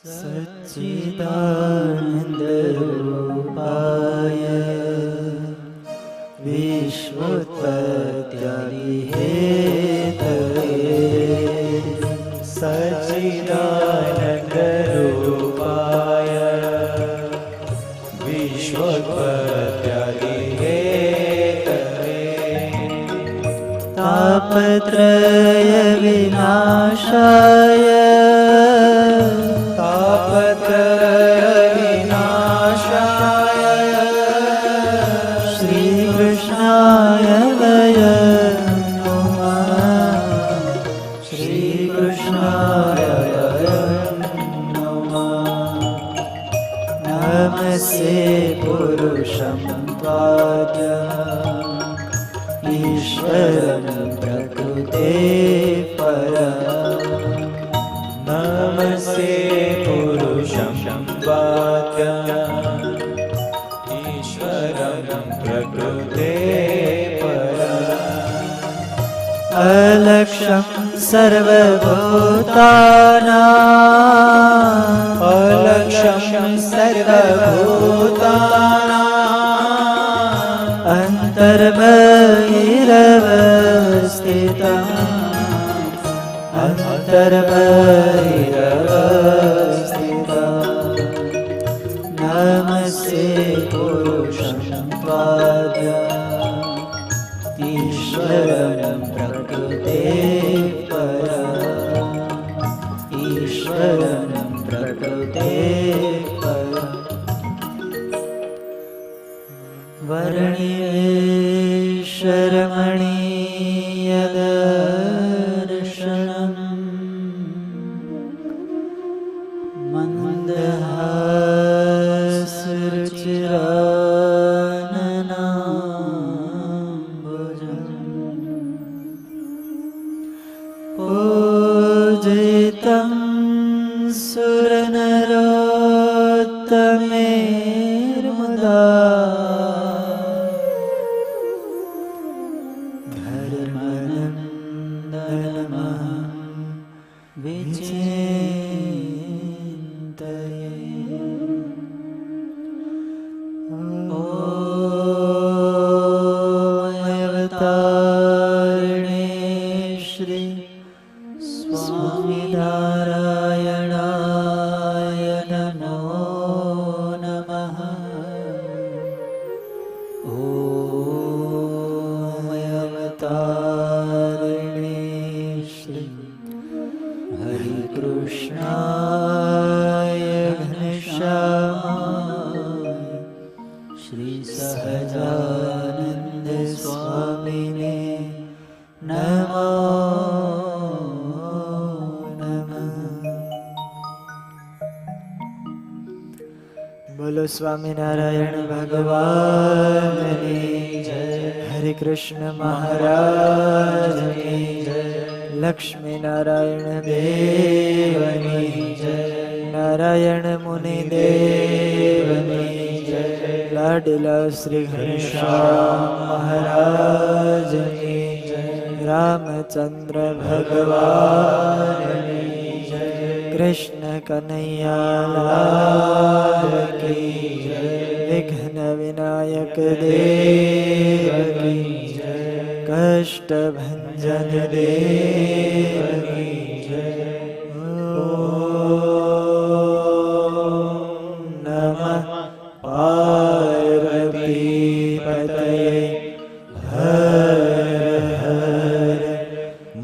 सच्चिदानन्दरूपाय विश्वोत्पत्त्यादिहेतवे सच्चिदानन्दरूपाय विश्वोत्पत्त्यादिहेतवे तापत्रय विनाशाय श्रीकृष्णाय वयं नमः श्रीकृष्णाय वयं नमः नमस्ते पुरुषं त्वाद्यम् ईश्वरं प्रकृते परम् नमस्ते पुरुषं वाक्यम् ईश्वरं प्रकृते परम् अलक्ष्यं सर्वभूतानाम् अलक्ष्यं सर्वभूतानाम् अन्तर्बहिरवस्थितम् अन्तर्बहिरवस्थितम् नमस्ते पुरुषं त्वाद्यम् ईश्वरं प्रकृते परम् ईश्वरं प्रकृते परम् वर्णेश्वरमणीयदर्शनम् मन्दहासरुचिराननाम्बुजम् पूजितं सुरनरोत्तमेर्मुदा धर्मनन्दनमहं विचिन्तये अवतारिणे श्री स्वामिनारायणाय नमो नमः अवतारिणे श्री हरिकृष्णाय घनश्यामाय श्री सहजानंद स्वामिने नमो नमः। बोलो स्वामीनारायण भगवान की जय। हरे कृष्ण महाराज की जय। लक्ष्मी नारायण देवनी जय। नारायण मुनि देवनी जय। लाडला श्री घनश्याम महाराज की जय। रामचंद्र भगवान की जय। कृष्ण कन्हैया लाल की जय। विघ्न विनायक देव की जय। कष्ट भंजन देव की जय। ओम नमः पार्वती पतये हर हर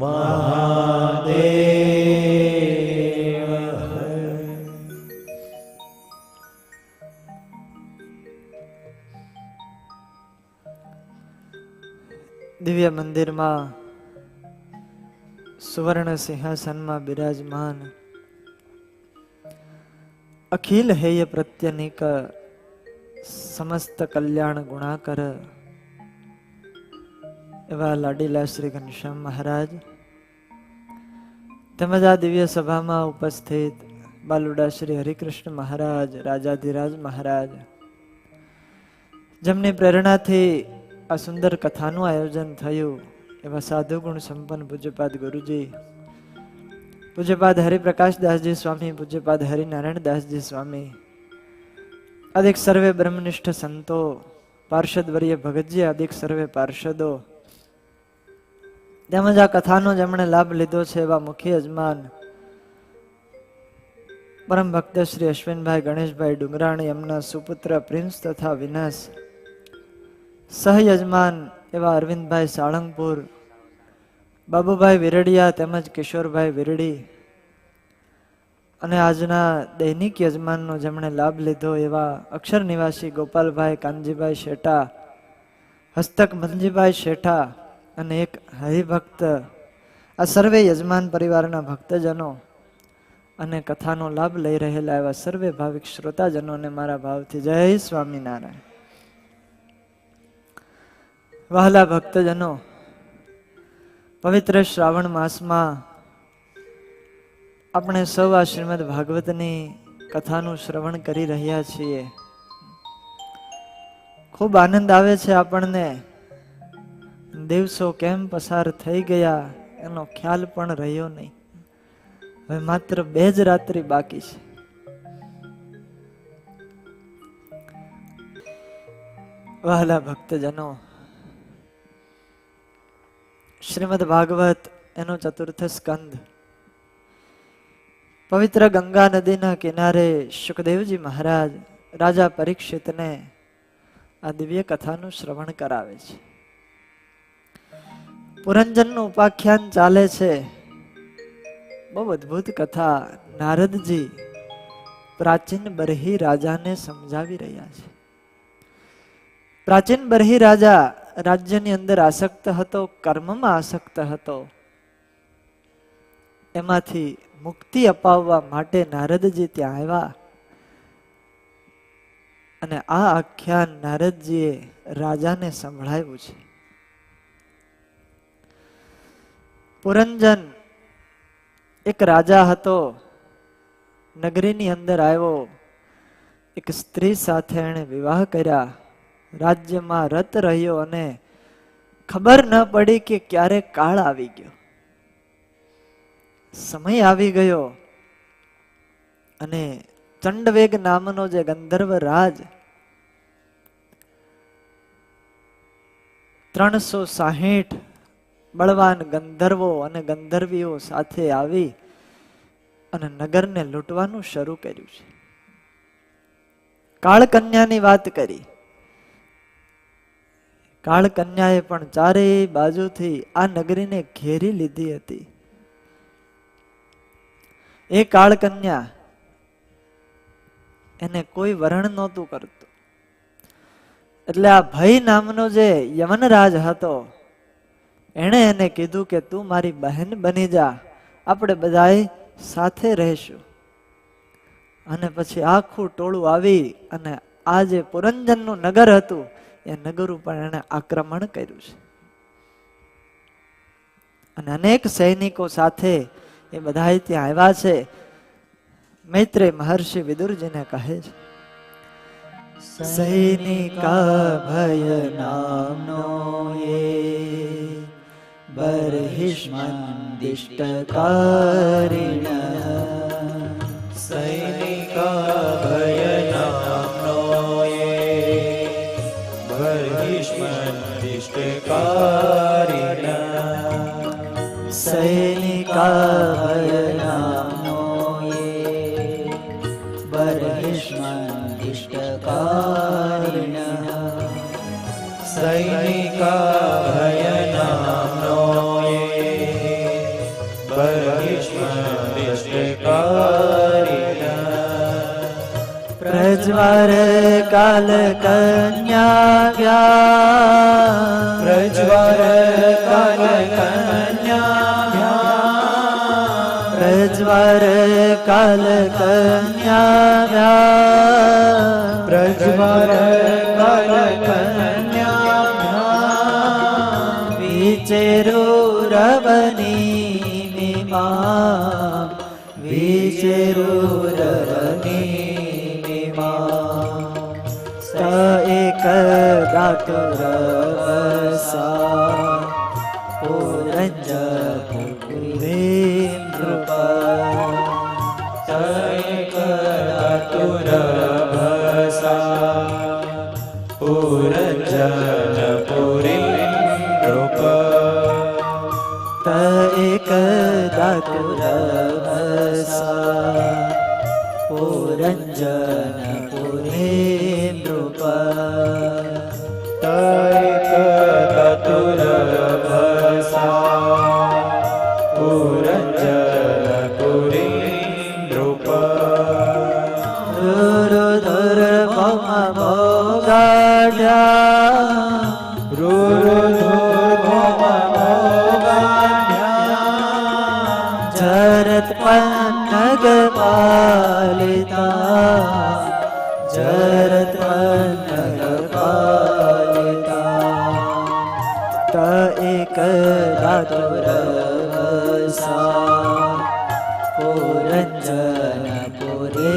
महादेव हर। દિવ્ય મંદિરમાં સુવર્ણ સિંહાસનમાં બિરાજમાન અખિલ હેય પ્રત્યનિક સમસ્ત કલ્યાણ ગુણાકર એવા લાડીલા શ્રી ઘનશ્યામ મહારાજ તેમજ આ દિવ્ય સભામાં ઉપસ્થિત બાલુડા શ્રી હરિકૃષ્ણ મહારાજ રાજાધિરાજ મહારાજ જેમની પ્રેરણાથી આ સુંદર કથાનું આયોજન થયું એવા સાધુ ગુણ સંપન્ન પૂજ્યપાદ ગુરુજી પૂજ્યપાદ હરિપ્રકાશદાસજી સ્વામી, પૂજ્યપાદ હરિનારાયણદાસજી સ્વામી, અધિક સર્વે બ્રહ્મનિષ્ઠ સંતો, પાર્ષદ વર્ય ભગતજી, અધિક સર્વે પાર્ષદો, તેમજ આ કથાનો જેમણે લાભ લીધો છે એવા મુખ્ય યજમાન પરમ ભક્ત શ્રી અશ્વિનભાઈ ગણેશભાઈ ડુંગરાણી, એમના સુપુત્ર પ્રિન્સ તથા વિનાશ, સહયજમાન એવા અરવિંદભાઈ સાળંગપુર, બાબુભાઈ વિરડિયા તેમજ કિશોરભાઈ વિરડી, અને આજના દૈનિક યજમાનનો જેમણે લાભ લીધો એવા અક્ષર નિવાસી ગોપાલભાઈ કાનજીભાઈ શેઠા, હસ્તક મંજીભાઈ શેઠા, અને એક હરિભક્ત, આ સર્વે યજમાન પરિવારના ભક્તજનો અને કથાનો લાભ લઈ રહેલા એવા સર્વે ભાવિક શ્રોતાજનોને મારા ભાવથી જય સ્વામિનારાયણ. વહાલા ભક્તજનો, પવિત્ર શ્રાવણ માસમાં આપણે સૌ આ શ્રીમદ ભાગવતની કથાનું શ્રવણ કરી રહ્યા છીએ. ખૂબ આનંદ આવે છે આપણને. દિવસો કેમ પસાર થઈ ગયા એનો ખ્યાલ પણ રહ્યો નહીં. હવે માત્ર 2 જ રાત્રિ બાકી છે. વહાલા ભક્તજનો, શ્રીમદ ભાગવત એનો 4th સ્કંદ, પવિત્ર ગંગા નદીના કિનારે સુખદેવજી મહારાજ રાજા પરીક્ષિતને આ દિવ્ય કથાનું શ્રવણ કરાવે છે. પુરંજનનું ઉપાખ્યાન ચાલે છે. બહુ અદ્ભુત કથા નારદજી પ્રાચીન બરહી રાજાને સમજાવી રહ્યા છે. પ્રાચીન બરહી રાજા રાજ્યની અંદર આસક્ત હતો, કર્મમાં આસક્ત હતો. એમાંથી મુક્તિ અપાવવા માટે નારદજી ત્યાં આવ્યા અને આ આખ્યાન નારદજીએ રાજાને સંભળાવ્યું છે. પુરંજન એક રાજા હતો. નગરીની અંદર આવ્યો, એક સ્ત્રી સાથે એણે વિવાહ કર્યા, રાજ્યમાં રત રહ્યો અને ખબર ન પડી કે ક્યારે કાળ આવી ગયો, સમય આવી ગયો અને ચંડવેગ નામનો જે ગંધર્વ રાજ 360 બળવાન ગંધર્વો અને ગંધર્વીઓ સાથે આવી અને નગરને લૂંટવાનું શરૂ કર્યું છે. કાળકન્યાની વાત કરી. કાળકન્યાએ પણ ચારેય બાજુથી આ નગરીને ઘેરી લીધી હતી. એ કાળકન્યા, એને કોઈ વરણ નહોતું કરતું. એટલે આ ભય નામનો જે યવનરાજ હતો, એણે એને કીધું કે તું મારી બહેન બની જા, આપણે બધાય સાથે રહેશું. અને પછી આખું ટોળું આવી અને આ જે પુરંજનનું નગર હતું એ નગર ઉપર એને આક્રમણ કર્યું છે. અને અનેક સૈનિકો સાથે એ બધા ત્યાં આવ્યા છે. મૈત્રેય મહર્ષિ વિદુરજીને કહે છે, સૈનિકા ભય નામનો એ બર્હિષ્મંદિષ્ટકારિણ, સૈનિકા ભય નામનો એ બર્હિષ્મંદિષ્ટકારિણ, સૈનિકા ભય નામનો એ બર્હિષ્મંદિષ્ટકારિણ, સૈનિકા ભય નામનો એ બર્હિષ્મંદિષ્ટકારિણ, પ્રજ્વર કાલ કન્યા વ્યા, પ્રજ્વર કાલ કન્યા, પ્રજ્વર કાલ કન્યા વ્યા, પ્રજ્વર કાલ કન્યા, વિચેરો રવની મીમા, વિચેરો રવની મીમા, સ એક દાતુર વસા પુરંજપુરે નૃપ તૈકદાતુર ભસા પુરંજનપુરી નૃપ તૈકદાતુર ભસા પુરંજનપુરે નૃપ તૈકદાતુર ભસા પુરંજનપુરી નૃપ રુરુધુર ભોગાઢ્યા જરત પન્નગ પાલિતા જરત પન્નગ પાલિતા ત એક દાતુર ભસા પુરંજનપુરે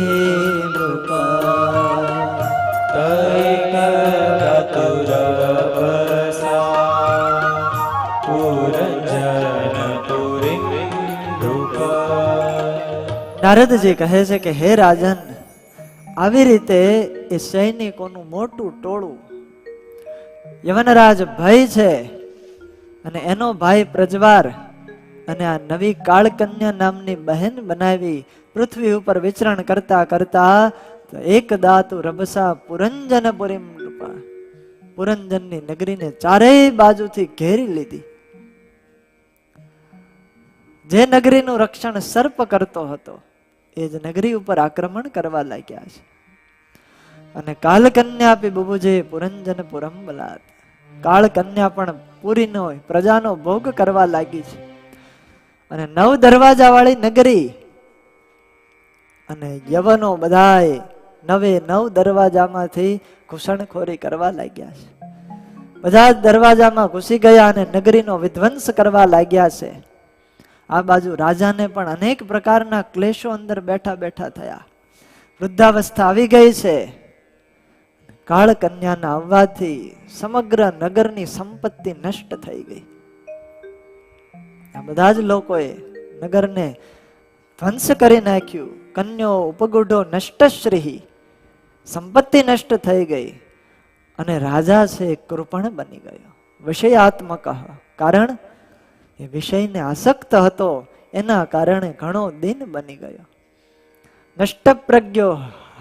નૃપ તૈકદાતુર ભસા પુરંજનપુરી નૃપ નારદજી કહે છે કે હે રાજન, આવી રીતે એ સૈનિકોનું મોટું ટોળું, યવનરાજ ભય છે અને એનો ભાઈ પ્રજવાર અને આ નવી કાળકન્યા નામની બહેન બનાવી પૃથ્વી ઉપર વિચરણ કરતા કરતા એક દાતુ રબસા પુરંજનપુરી નૃપા, પુરંજનની નગરીને ચારેય બાજુથી ઘેરી લીધી. જે નગરીનું રક્ષણ સર્પ કરતો હતો એ જ નગરી ઉપર આક્રમણ કરવા લાગ્યા છે. અને કાલકન્યા પી બુબુજે પુરંજનપુરમ બલાત, કાળકન્યા પણ પૂરીનો પ્રજાનો ભોગ કરવા લાગી છે. અને 9 દરવાજા વાળી નગરી અને યવનો બધાય 9 દરવાજામાંથી ઘૂસણખોરી કરવા લાગ્યા છે. બધા જ દરવાજામાં ઘૂસી ગયા અને નગરીનો વિધ્વંસ કરવા લાગ્યા છે. આ બાજુ રાજાને પણ અનેક પ્રકારના ક્લેશો અંદર બેઠા બેઠા થયા. વૃદ્ધાવસ્થા આવી ગઈ છે. કાળકન્યાના આવવાથી સમગ્ર નગરની સંપત્તિ નષ્ટ થઈ ગઈ. આ બધા જ લોકોએ નગરને ધ્વંસ કરી નાખ્યું. કન્યો ઉપગુઢો નષ્ટશ્રી, સંપત્તિ નષ્ટ થઈ ગઈ. અને રાજા છે કૃપણ બની ગયો, વિષયાત્મક. કારણ એ વિષયને આસક્ત હતો, એના કારણે ઘણો દિન બની ગયો. નષ્ટ પ્રજ્ઞો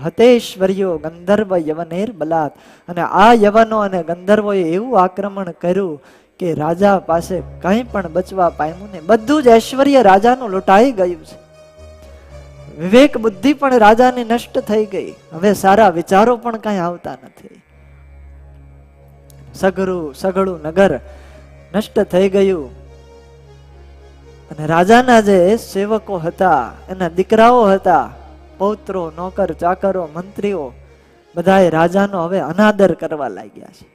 હતેશ્વર્યો ગંધર્વ યવનેર બલાત, અને આ યવનો અને ગંધર્વોએ એવું આક્રમણ કર્યું કે રાજા પાસે કંઈ પણ બચવા પામ્યું ને. બધું જ ઐશ્વર્ય રાજાનું લૂંટાઈ ગયું છે. વિવેક બુદ્ધિ પણ રાજાની નષ્ટ થઈ ગઈ. હવે સારા વિચારો પણ કઈ આવતા નથી. સઘળું નગર નષ્ટ થઈ ગયું. અને રાજાના જે સેવકો હતા, એના દીકરાઓ હતા, પૌત્રો, નોકર, ચાકરો, મંત્રીઓ, બધાએ રાજાનો હવે અનાદર કરવા લાગ્યા છે.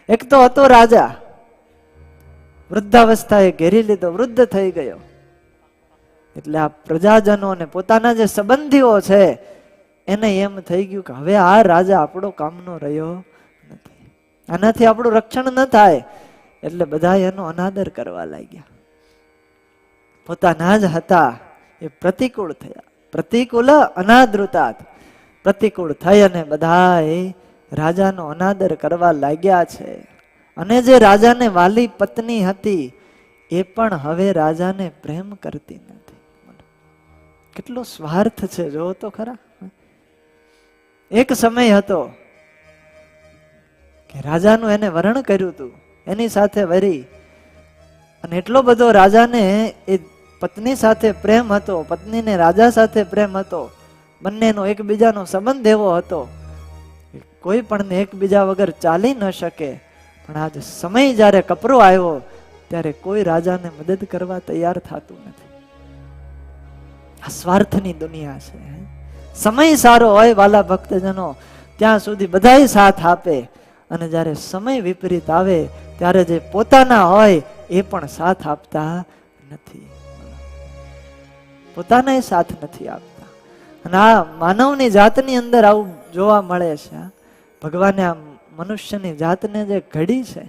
એક તો હતો રાજા, વૃદ્ધાવસ્થાએ ઘેરી લીધો, વૃદ્ધ થઈ ગયો. એટલે આ પ્રજાજનો અને પોતાના જે સંબંધીઓ છે એને એમ થઈ ગયું કે હવે આ રાજા આપણો કામનો રહ્યો નથી, આનાથી આપણું રક્ષણ ન થાય. એટલે બધા એનો અનાદર કરવા લાગ્યા. પોતાના જ હતા એ પ્રતિકૂળ થયા. પ્રતિકૂળ અનાદૃતાત, પ્રતિકૂળ થઈ અને બધા રાજાનો અનાદર કરવા લાગ્યા છે. અને જે રાજાને વાલી પત્ની હતી એ પણ હવે રાજાને પ્રેમ કરતી નથી. કેટલો સ્વાર્થ છે જો તો ખરા. એક સમય હતો કે રાજાનું એને વરણ કર્યું હતું, એની સાથે વરી. અને એટલો બધો રાજાને એ પત્ની સાથે પ્રેમ હતો, પત્નીને રાજા સાથે પ્રેમ હતો, બંનેનો એકબીજાનો સંબંધ એવો હતો કોઈ પણ એકબીજા વગર ચાલી ન શકે. પણ આજ સમય જ્યારે કપરો આવ્યો ત્યારે કોઈ રાજાને મદદ કરવા તૈયાર થતું નથી. આ સ્વાર્થની દુનિયા છે. સમય સારો હોય વાલા ભક્તજનો ત્યાં સુધી બધાય સાથ આપે, અને જ્યારે સમય વિપરીત આવે ત્યારે જે પોતાના હોય એ પણ સાથ આપતા નથી, પોતાના સાથ નથી આપતા. અને આ માનવની જાતની અંદર આવું જોવા મળે છે. ભગવાને આ મનુષ્યની જાતને જે ઘડી છે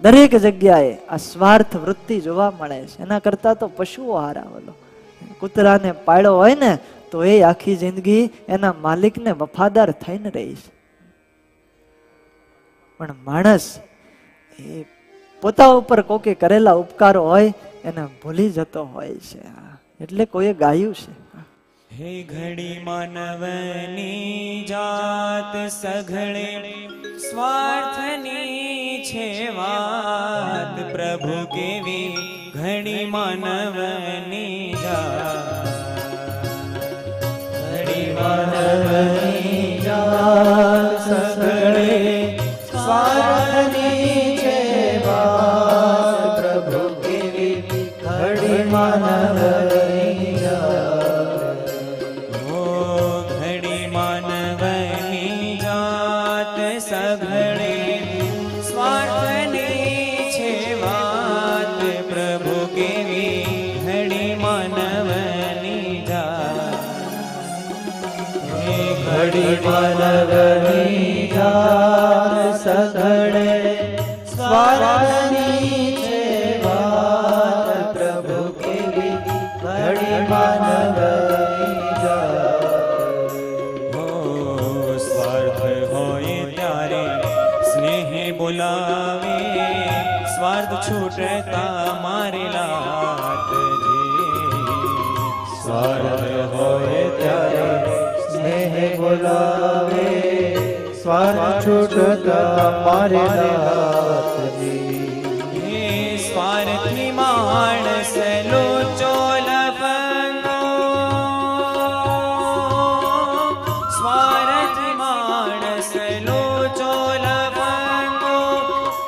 દરેક જગ્યાએ આ સ્વાર્થ વૃત્તિ જોવા મળે છે. એના કરતા તો પશુઓ હારા. બોલો, કૂતરાને પાળ્યો હોય ને તો એ આખી જિંદગી એના માલિકને વફાદાર થઈને રહી છે. પણ માણસ એ પોતા ઉપર કોકે કરેલા ઉપકારો હોય એને ભૂલી જતો હોય છે. એટલે કોઈએ ગાયું છે, હે ઘડી માનવની જાત સઘળે સ્વાર્થની છે વાત, પ્રભુ કેવી ઘડી માનવની જાત, ઘડી માનવની જાત સઘળે સ્વાર્થની છે વાત, પ્રભુ કેવી ઘડી માનવની જાત, ઓ ઘડી માનવની જાત સઘળે સ્વાર્થની છે વાત, પ્રભુ કેવી ઘડી માનવની જાત, હે ઘડી માનવની જાત સઘળે સ્વાર્થની છે વાત, પ્રભુ કેવી ઘડી માનવની જાત, હો સ્વાર્થ હોય ત્યારે સ્નેહ બોલાવે, સ્વાર્થ છૂટતા મારી લાતજી, સ્વાર્થ હોય ત્યારે સ્નેહ બોલાવે, સ્વાર્થ છૂટતા મારી લાતજી, હે સ્વાર્થી માણસ લોચો લફંગો, સ્વાર્થી માણસ લોચો લફંગો,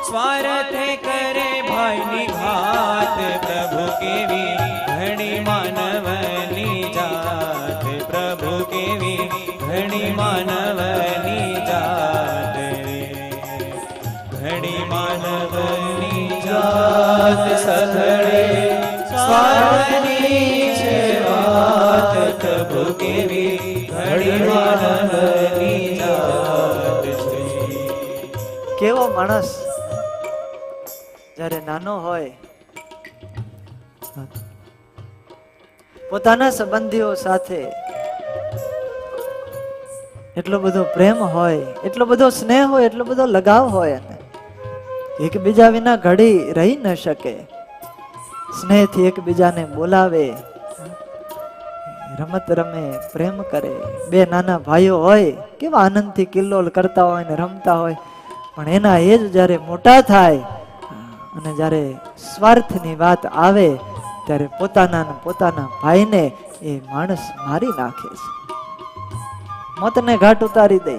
સ્વાર્થે કરે ભાઈની ઘાત, પ્રભુ કેવી ઘડી માનવની જાત, પ્રભુ કેવી ઘડી માનવની જાત, ઘડી માનવની જાત સઘળે સ્વાર્થની છે વાત, પ્રભુ કેવી ઘડી માનવની જાત છે. કેવો માણસ જ્યારે નાનો હોય પોતાના સંબંધીઓ સાથે એટલો બધો પ્રેમ હોય, એટલો બધો સ્નેહ હોય, એટલો બધો લગાવ હોય, અને એકબીજા વિના ઘડી રહી ન શકે. સ્નેહથી એકબીજાને બોલાવે, રમત રમે, પ્રેમ કરે. બે નાના ભાઈઓ હોય કેવા આનંદથી કિલ્લોલ કરતા હોય ને રમતા હોય, પણ એના એ જ જ્યારે મોટા થાય અને જ્યારે સ્વાર્થની વાત આવે ત્યારે પોતાના ભાઈને એ માણસ મારી નાખે છે, મોતને ઘાટ ઉતારી દે.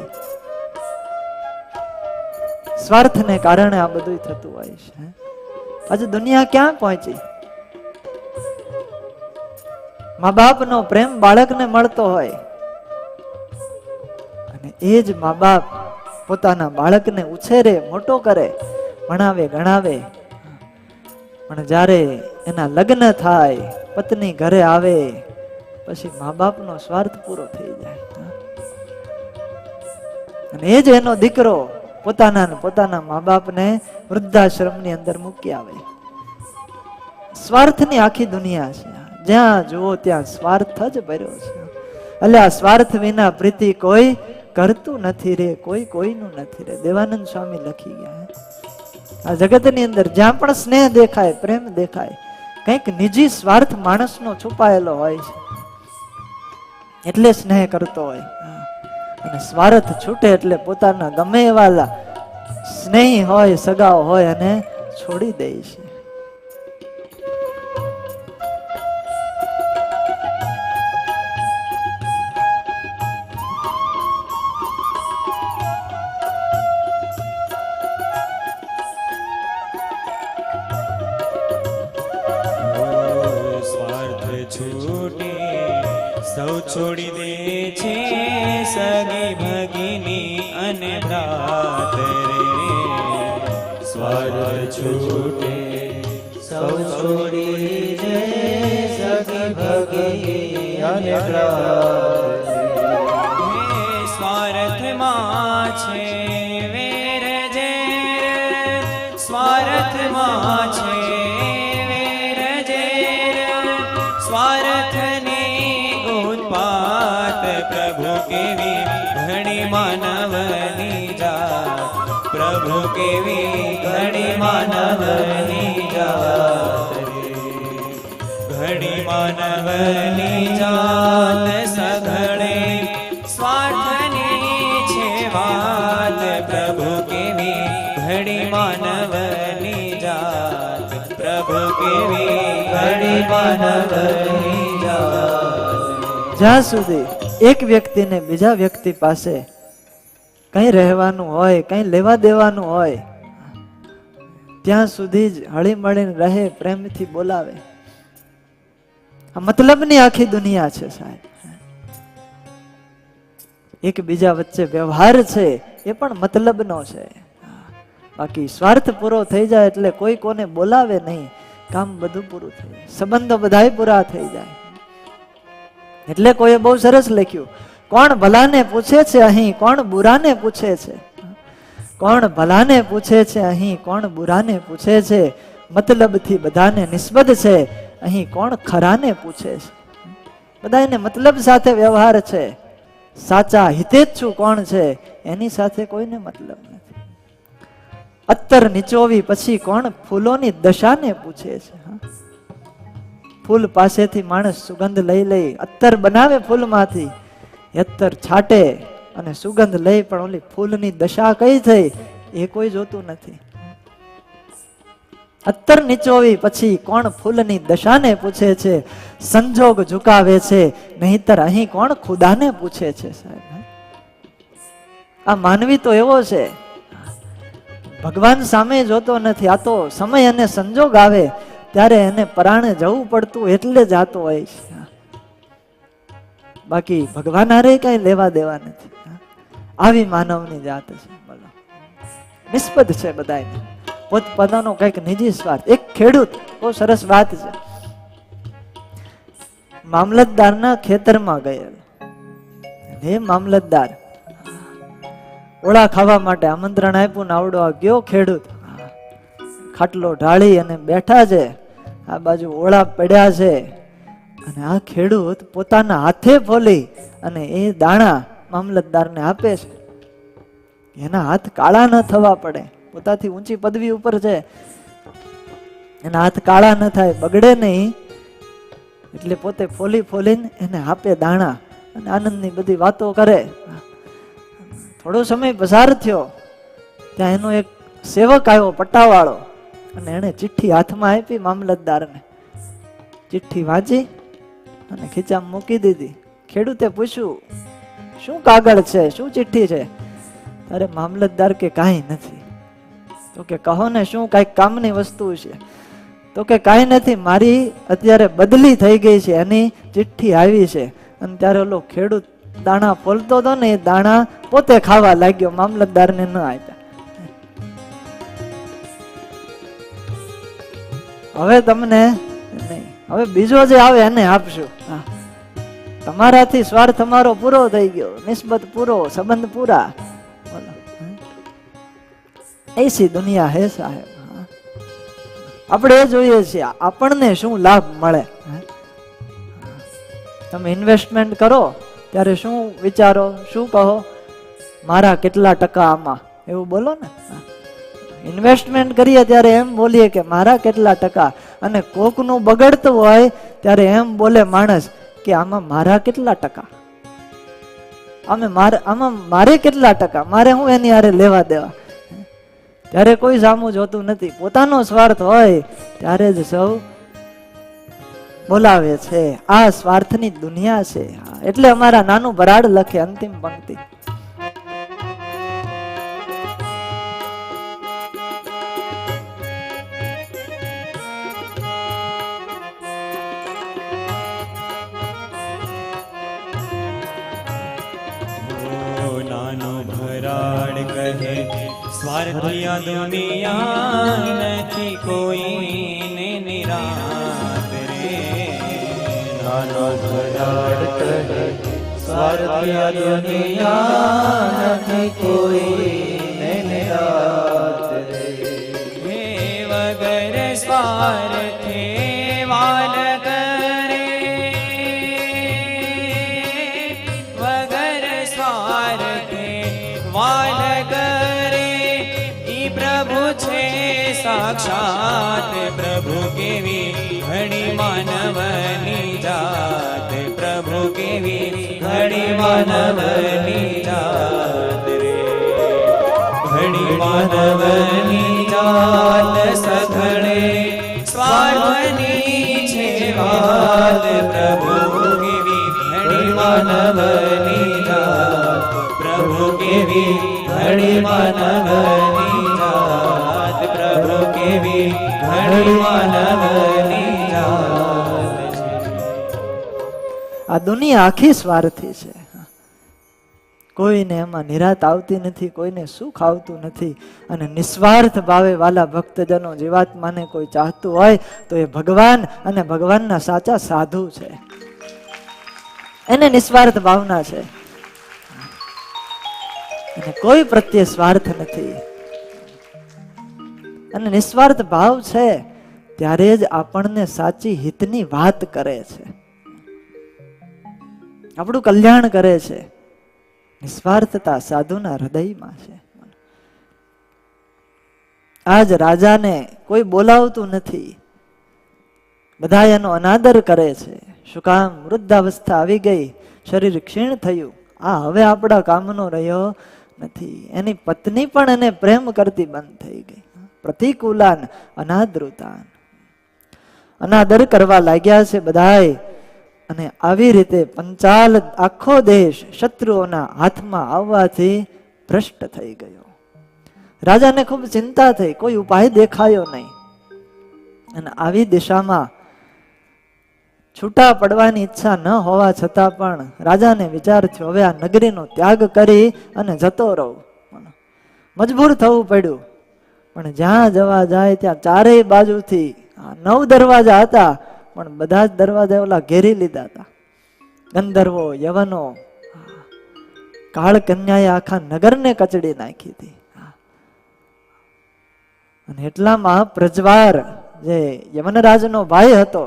સ્વાર્થને કારણે આ બધું થતું હોય છે. આજે દુનિયા ક્યાં પહોંચી? મા બાપનો પ્રેમ બાળકને મળતો હોય અને એ જ મા બાપ પોતાના બાળકને ઉછેરે, મોટો કરે, ભણાવે, ગણાવે, પણ જ્યારે એના લગ્ન થાય, પત્ની ઘરે આવે, પછી મા બાપનો સ્વાર્થ પૂરો થઈ જાય. અને એ જ એનો દીકરો પોતાના મા બાપને વૃદ્ધાશ્રમની અંદર મૂકી આવે. સ્વાર્થની આખી દુનિયા છે. જ્યાં જુઓ ત્યાં સ્વાર્થ જ ભર્યો છે. એટલે આ સ્વાર્થ વિના પ્રીતિ કોઈ કરતું નથી રે, કોઈ કોઈનું નથી રે. દેવાનંદ સ્વામી લખી ગયા. આ જગતની અંદર જ્યાં પણ સ્નેહ દેખાય, પ્રેમ દેખાય, કંઈક નિજી સ્વાર્થ માણસનો છુપાયેલો હોય છે, એટલે સ્નેહ કરતો હોય. અને સ્વાર્થ છૂટે એટલે પોતાના ગમે એવા સ્નેહી હોય, સગાઓ હોય, અને છોડી દે છે. સૌ છોડી દે છે સગી ભગીની અને ભ્રાત રે. સ્વાર્થ છૂટે સૌ છોડી દે સગી ભગીની અને ભ્રાત રે. સ્વાર્થમાં છે વેર જે સ્વાર્થ કેવી ઘણી માનવની જાત, પ્રભુ કેવી ઘણી માનવની જાત રે. ઘણી માનવની જાત સઘળે સ્વાર્થની છે વાત, પ્રભુ કેવી ઘણી માનવની જાત, પ્રભુ કેવી ઘણી માનવની જાત. જ્યાં સુધી એક વ્યક્તિને બીજા વ્યક્તિ પાસે કઈ રહેવાનું હોય, કઈ લેવા દેવાનું હોય, ત્યાં સુધી જ હળી મળીને રહે, પ્રેમથી બોલાવે. આ મતલબની આખી દુનિયા છે સાહેબ. એકબીજા વચ્ચે વ્યવહાર છે એ પણ મતલબનો છે. બાકી સ્વાર્થ પૂરો થઈ જાય એટલે કોઈ કોને બોલાવે નહીં, કામ બધું પૂરું થઈ જાય, સંબંધો બધાય પૂરા થઈ જાય. એટલે કોઈએ બહુ સરસ લખ્યું, કોણ ભલાને પૂછે છે અહીં, કોણ બુરાને પૂછે છે. કોણ ભલાને પૂછે છે અહીં, કોણ બુરાને પૂછે છે. મતલબથી બધાને નિસ્બત છે, અહીં કોણ ખરાને પૂછે છે. બધાને મતલબ સાથે વ્યવહાર છે. સાચા હિતેચ્છુ કોણ છે, એની સાથે કોઈને મતલબ નથી. અત્તર નીચોવી પછી કોણ ફૂલોની દશાને પૂછે છે. ફૂલ પાસેથી માણસ સુગંધ લઈ લઈ અત્તર બનાવે ફૂલમાંથી, અત્તર છાટે અને સુગંધ લઈ, પણ ઓલી ફૂલની દશા કઈ થઈ એ કોઈ જોતું નથી. અત્તર નીચોવી પછી કોણ ફૂલની દશાને પૂછે છે. સંજોગ ઝુકાવે છે, નહીતર અહીં કોણ ખુદાને પૂછે છે. સાહેબ, આ માનવી તો એવો છે, ભગવાન સામે જોતો નથી. આ તો સમય અને સંજોગ આવે ત્યારે એને પરાણે જવું પડતું એટલે જાતો હોય છે. બાકી ભગવાન હારે કઈ લેવા દેવા નથી. આવી માનવની જાત છે. બોલો, નિસ્બત છે બધાને, પોતપોતાનો કઈક નિજી સ્વાર્થ. એક ખેડૂત, બહુ સરસ વાત છે, મામલતદારના ખેતરમાં ગયેલો. હે મામલતદાર, ઓળા ખાવા માટે આમંત્રણ આપ્યું ને આવડો આ ગયો ખેડૂત, ખાટલો ઢાળી અને બેઠા છે. આ બાજુ ઓળા પડ્યા છે અને આ ખેડૂત પોતાના હાથે ફોલી અને એ દાણા મામલતદારને આપે છે. એના હાથ કાળા ન થવા પડે, પોતાથી ઊંચી પદવી ઉપર છે, એના હાથ કાળા ન થાય, બગડે નહીં, એટલે પોતે ફોલી ફોલીને એને આપે દાણા અને આનંદની બધી વાતો કરે. થોડો સમય પસાર થયો, ત્યાં એનો એક સેવક આવ્યો, પટ્ટાવાળો, અને એને ચિઠ્ઠી હાથમાં આપી મામલતદારને. ચિઠ્ઠી વાંચી અને ખીચામાં મૂકી દીધી. ખેડૂતે પૂછ્યું, શું કાગળ છે, શું ચિઠ્ઠી છે? અરે મામલતદાર કે કાંઈ નથી. તો કે કહો ને, શું કાંઈક કામની વસ્તુ છે? તો કે કાંઈ નથી, મારી અત્યારે બદલી થઈ ગઈ છે, એની ચિઠ્ઠી આવી છે. અને ત્યારે ઓલો ખેડૂત દાણા ફોલતો હતો ને, એ દાણા પોતે ખાવા લાગ્યો, મામલતદારને ન આપ્યા. હવે તમને નહીં, હવે બીજો જે આવે એને આપશું. તમારાથી સ્વાર્થ અમારો પૂરો થઈ ગયો, નિસ્બત પૂરો, સંબંધ પૂરા. બોલો, એસી દુનિયા હે સાહેબ. આપણે એ જોઈએ છીએ આપણને શું લાભ મળે. તમે ઇન્વેસ્ટમેન્ટ કરો ત્યારે શું વિચારો, શું કહો? મારા કેટલા ટકા આમાં, એવું બોલો ને. ઇન્વેસ્ટમેન્ટ કરીએ ત્યારે એમ બોલીએ કે મારા કેટલા ટકા, અને કોકનું બગડતું હોય ત્યારે એમ બોલે માણસ કે આમાં મારા કેટલા ટકા, આમાં મારે કેટલા ટકા, મારે હું એની હારે લેવા દેવા. ત્યારે કોઈ સામું જોતું નથી. પોતાનો સ્વાર્થ હોય ત્યારે જ સૌ બોલાવે છે. આ સ્વાર્થની દુનિયા છે. એટલે અમારા નાનું ભરાડ લખે અંતિમ પંક્તિ, કહે સ્વાર્થિયા દુનિયા નથી કોઈને નિરાત રે. નાનો ભરાડ કહે સ્વાર્થિયા દુનિયા નથી કોઈને નિરાત રે. હે વગર સ્વાર્થે વાલ કરે, વગર સાક્ષાત પ્રભુ કેવી ઘડી માનવની જાત, પ્રભુ કેવી ઘડી માનવની જાત રે, ઘડી માનવની જાત સઘળે સ્વાર્થની છે વાત, પ્રભુ કેવી ઘડી માનવની જાત, પ્રભુ કેવી ઘડી માનવની જાત, પ્રભુ કેવી ઘડી માનવની જાત. આ દુનિયા આખી સ્વાર્થી છે. કોઈને એમાં નિરાત આવતી નથી, કોઈને સુખ આવતું નથી. અને નિસ્વાર્થ ભાવે વાલા ભક્તજનો જીવાત્માને કોઈ ચાહતું હોય તો એ ભગવાન અને ભગવાનના સાચા સાધુ છે. એને નિસ્વાર્થ ભાવના છે અને કોઈ પ્રત્યે સ્વાર્થ નથી. અને નિસ્વાર્થ ભાવ છે ત્યારે જ આપણને સાચી હિતની વાત કરે છે, આપણું કલ્યાણ કરે છે. નિસ્વાર્થતા સાધુના હૃદયમાં છે. આજ રાજાને કોઈ બોલાવતું નથી, બધા એનો અનાદર કરે છે. શું કામ? વૃદ્ધાવસ્થા આવી ગઈ, શરીર ક્ષીણ થયું, આ હવે આપણા કામનો રહ્યો નથી. એની પત્ની પણ એને પ્રેમ કરતી બંધ થઈ ગઈ. પ્રતિકૂલાન અનાદૃતાન, અનાદર કરવા લાગ્યા છે બધાય. અને આવી રીતે પંચાલ આખો દેશ શત્રુઓના હાથમાં આવવાથી ભ્રષ્ટ થઈ ગયો. રાજાને ખૂબ ચિંતા થઈ, કોઈ ઉપાય દેખાયો નહીં. અને આવી દિશામાં છૂટા પડવાની ઈચ્છા ન હોવા છતાં પણ રાજાને વિચાર થયો, હવે આ નગરીનો ત્યાગ કરી અને જતો રહું. મજબૂર થવું પડ્યું. પણ જ્યાં જવા જાય ત્યાં ચારેય બાજુથી 9 દરવાજા હતા, પણ બધા જ દરવાજા ઓલા ઘેરી લીધા હતા. ગંધર્વો, યવનો, કાળ કન્યાએ આખા નગરને કચડી નાખી હતી. અને એટલામાં પ્રજવાર, જે યવનરાજનો ભાઈ હતો,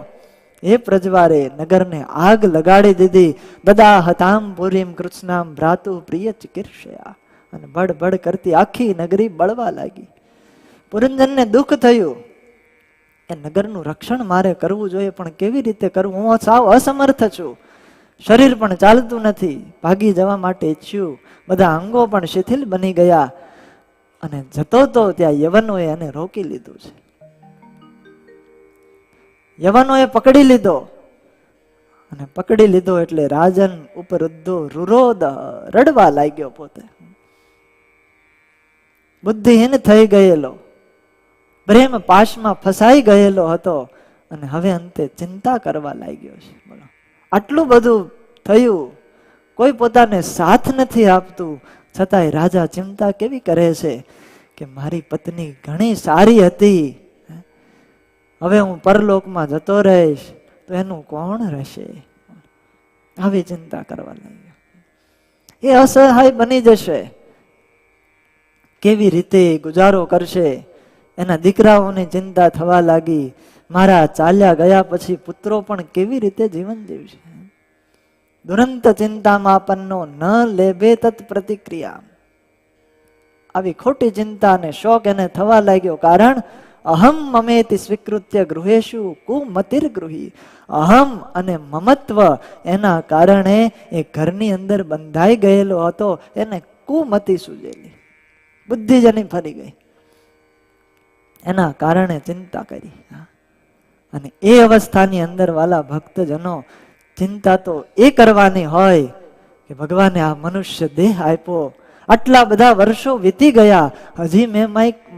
એ પ્રજવારે નગરને આગ લગાડી દીધી. દદા હતામ પુરીમ કૃષ્ણામ ભ્રાતુ પ્રિય ચિકિત્સયા. અને બળબડ કરતી આખી નગરી બળવા લાગી. પુરંજનને દુઃખ થયું, એ નગરનું રક્ષણ મારે કરવું જોઈએ, પણ કેવી રીતે કરવું? હું સાવ અસમર્થ છું, શરીર પણ ચાલતું નથી, ભાગી જવા માટે ઈચ્છ્યું, બધા અંગો પણ શિથિલ બની ગયા. અને જતો તો ત્યાં યવનોએ એને રોકી લીધું છે. યવનોએ પકડી લીધો, અને પકડી લીધો એટલે રાજન ઉપર રૂરોદ રડવા લાગ્યો. પોતે બુદ્ધિહીન થઈ ગયેલો, પ્રેમ પાશમાં ફસાઈ ગયેલો હતો, અને હવે અંતે ચિંતા કરવા લાગ્યો છે. બોલો, આટલું બધું થયું, કોઈ પોતાને સાથ નથી આપતું, છતાંય રાજા ચિંતા કેવી કરે છે કે મારી પત્ની ઘણી સારી હતી, હવે હું પરલોકમાં જતો રહીશ તો એનું કોણ રહેશે? આવી ચિંતા કરવા લાગ્યો. એ અસહાય બની જશે, કેવી રીતે ગુજારો કરશે? એના દીકરાઓની ચિંતા થવા લાગી. મારા ચાલ્યા ગયા પછી પુત્રો પણ કેવી રીતે જીવન જીવશે? દુરંત ચિંતામાપન્નો ન લેભે તત્ પ્રતિક્રિયા. આવી ખોટી ચિંતા અને શોક એને થવા લાગ્યો. કારણ અહમ મમેતિ સ્વીકૃત્ય ગૃહેશુ કુમતિર ગૃહી. અહમ અને મમત્વ એના કારણે એ ઘરની અંદર બંધાઈ ગયેલો હતો, એને કુમતિ સૂજેલી, બુદ્ધિ જેની ફરી ગઈ. એના કારણે ચિંતા કરી. અને એ અવસ્થાની અંદર વાલા ભક્તજનો, ચિંતા તો એ કરવાની હોય કે ભગવાને આ મનુષ્ય દેહ આપ્યો, આટલા બધા વર્ષો વીતી ગયા, હજી મેં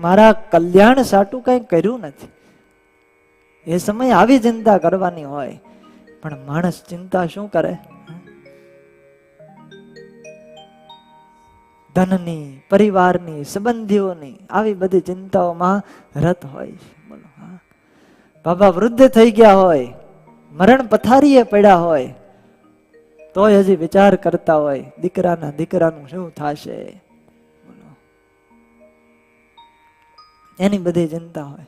મારા કલ્યાણ સાટું કઈ કર્યું નથી. એ સમય આવી ચિંતા કરવાની હોય. પણ માણસ ચિંતા શું કરે? ધનની, પરિવારની, સંબંધીઓની, આવી બધી ચિંતાઓમાં રત હોય. બોલો, બાબા વૃદ્ધ થઈ ગયા હોય, મરણ પથારીએ પડ્યા હોય, તોય હજી વિચાર કરતા હોય દીકરાનું શું થશે. એની બધી ચિંતા હોય.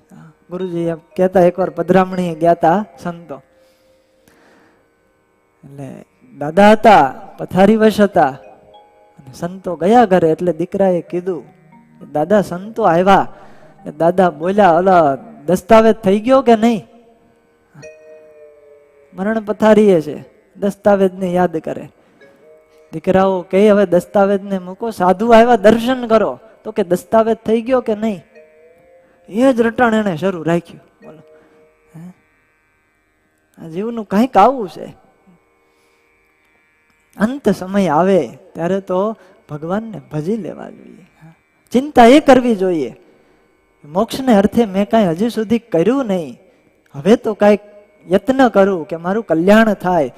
ગુરુજી એમ કહેતા, એકવાર પધરામણી ગયા હતા સંતો, એટલે દાદા હતા, પથારી વશ હતા, અને સંતો ગયા ઘરે. એટલે દીકરાએ કીધું, દાદા સંતો આવ્યા, દાદા બોલ્યા, ઓલા દસ્તાવેજ થઈ ગયો કે નહીં? મરણ પથારીએ છે, દસ્તાવેજને યાદ કરે. દીકરાઓ કે હવે દસ્તાવેજને મૂકો, સાધુ આવ્યા દર્શન કરો. તો કે દસ્તાવેજ થઈ ગયો કે નહીં? એ જ રટાણ એને શરૂ રાખ્યું. બોલો, આ જીવનું કંઈક આવું છે. અંત સમય આવે ત્યારે તો ભગવાનને ભજી લેવા જોઈએ, ચિંતા એ કરવી જોઈએ. મોક્ષને અર્થે મેં કાંઈ હજી સુધી કર્યું નહીં, હવે તો કાંઈક યત્ન કરું કે મારું કલ્યાણ થાય,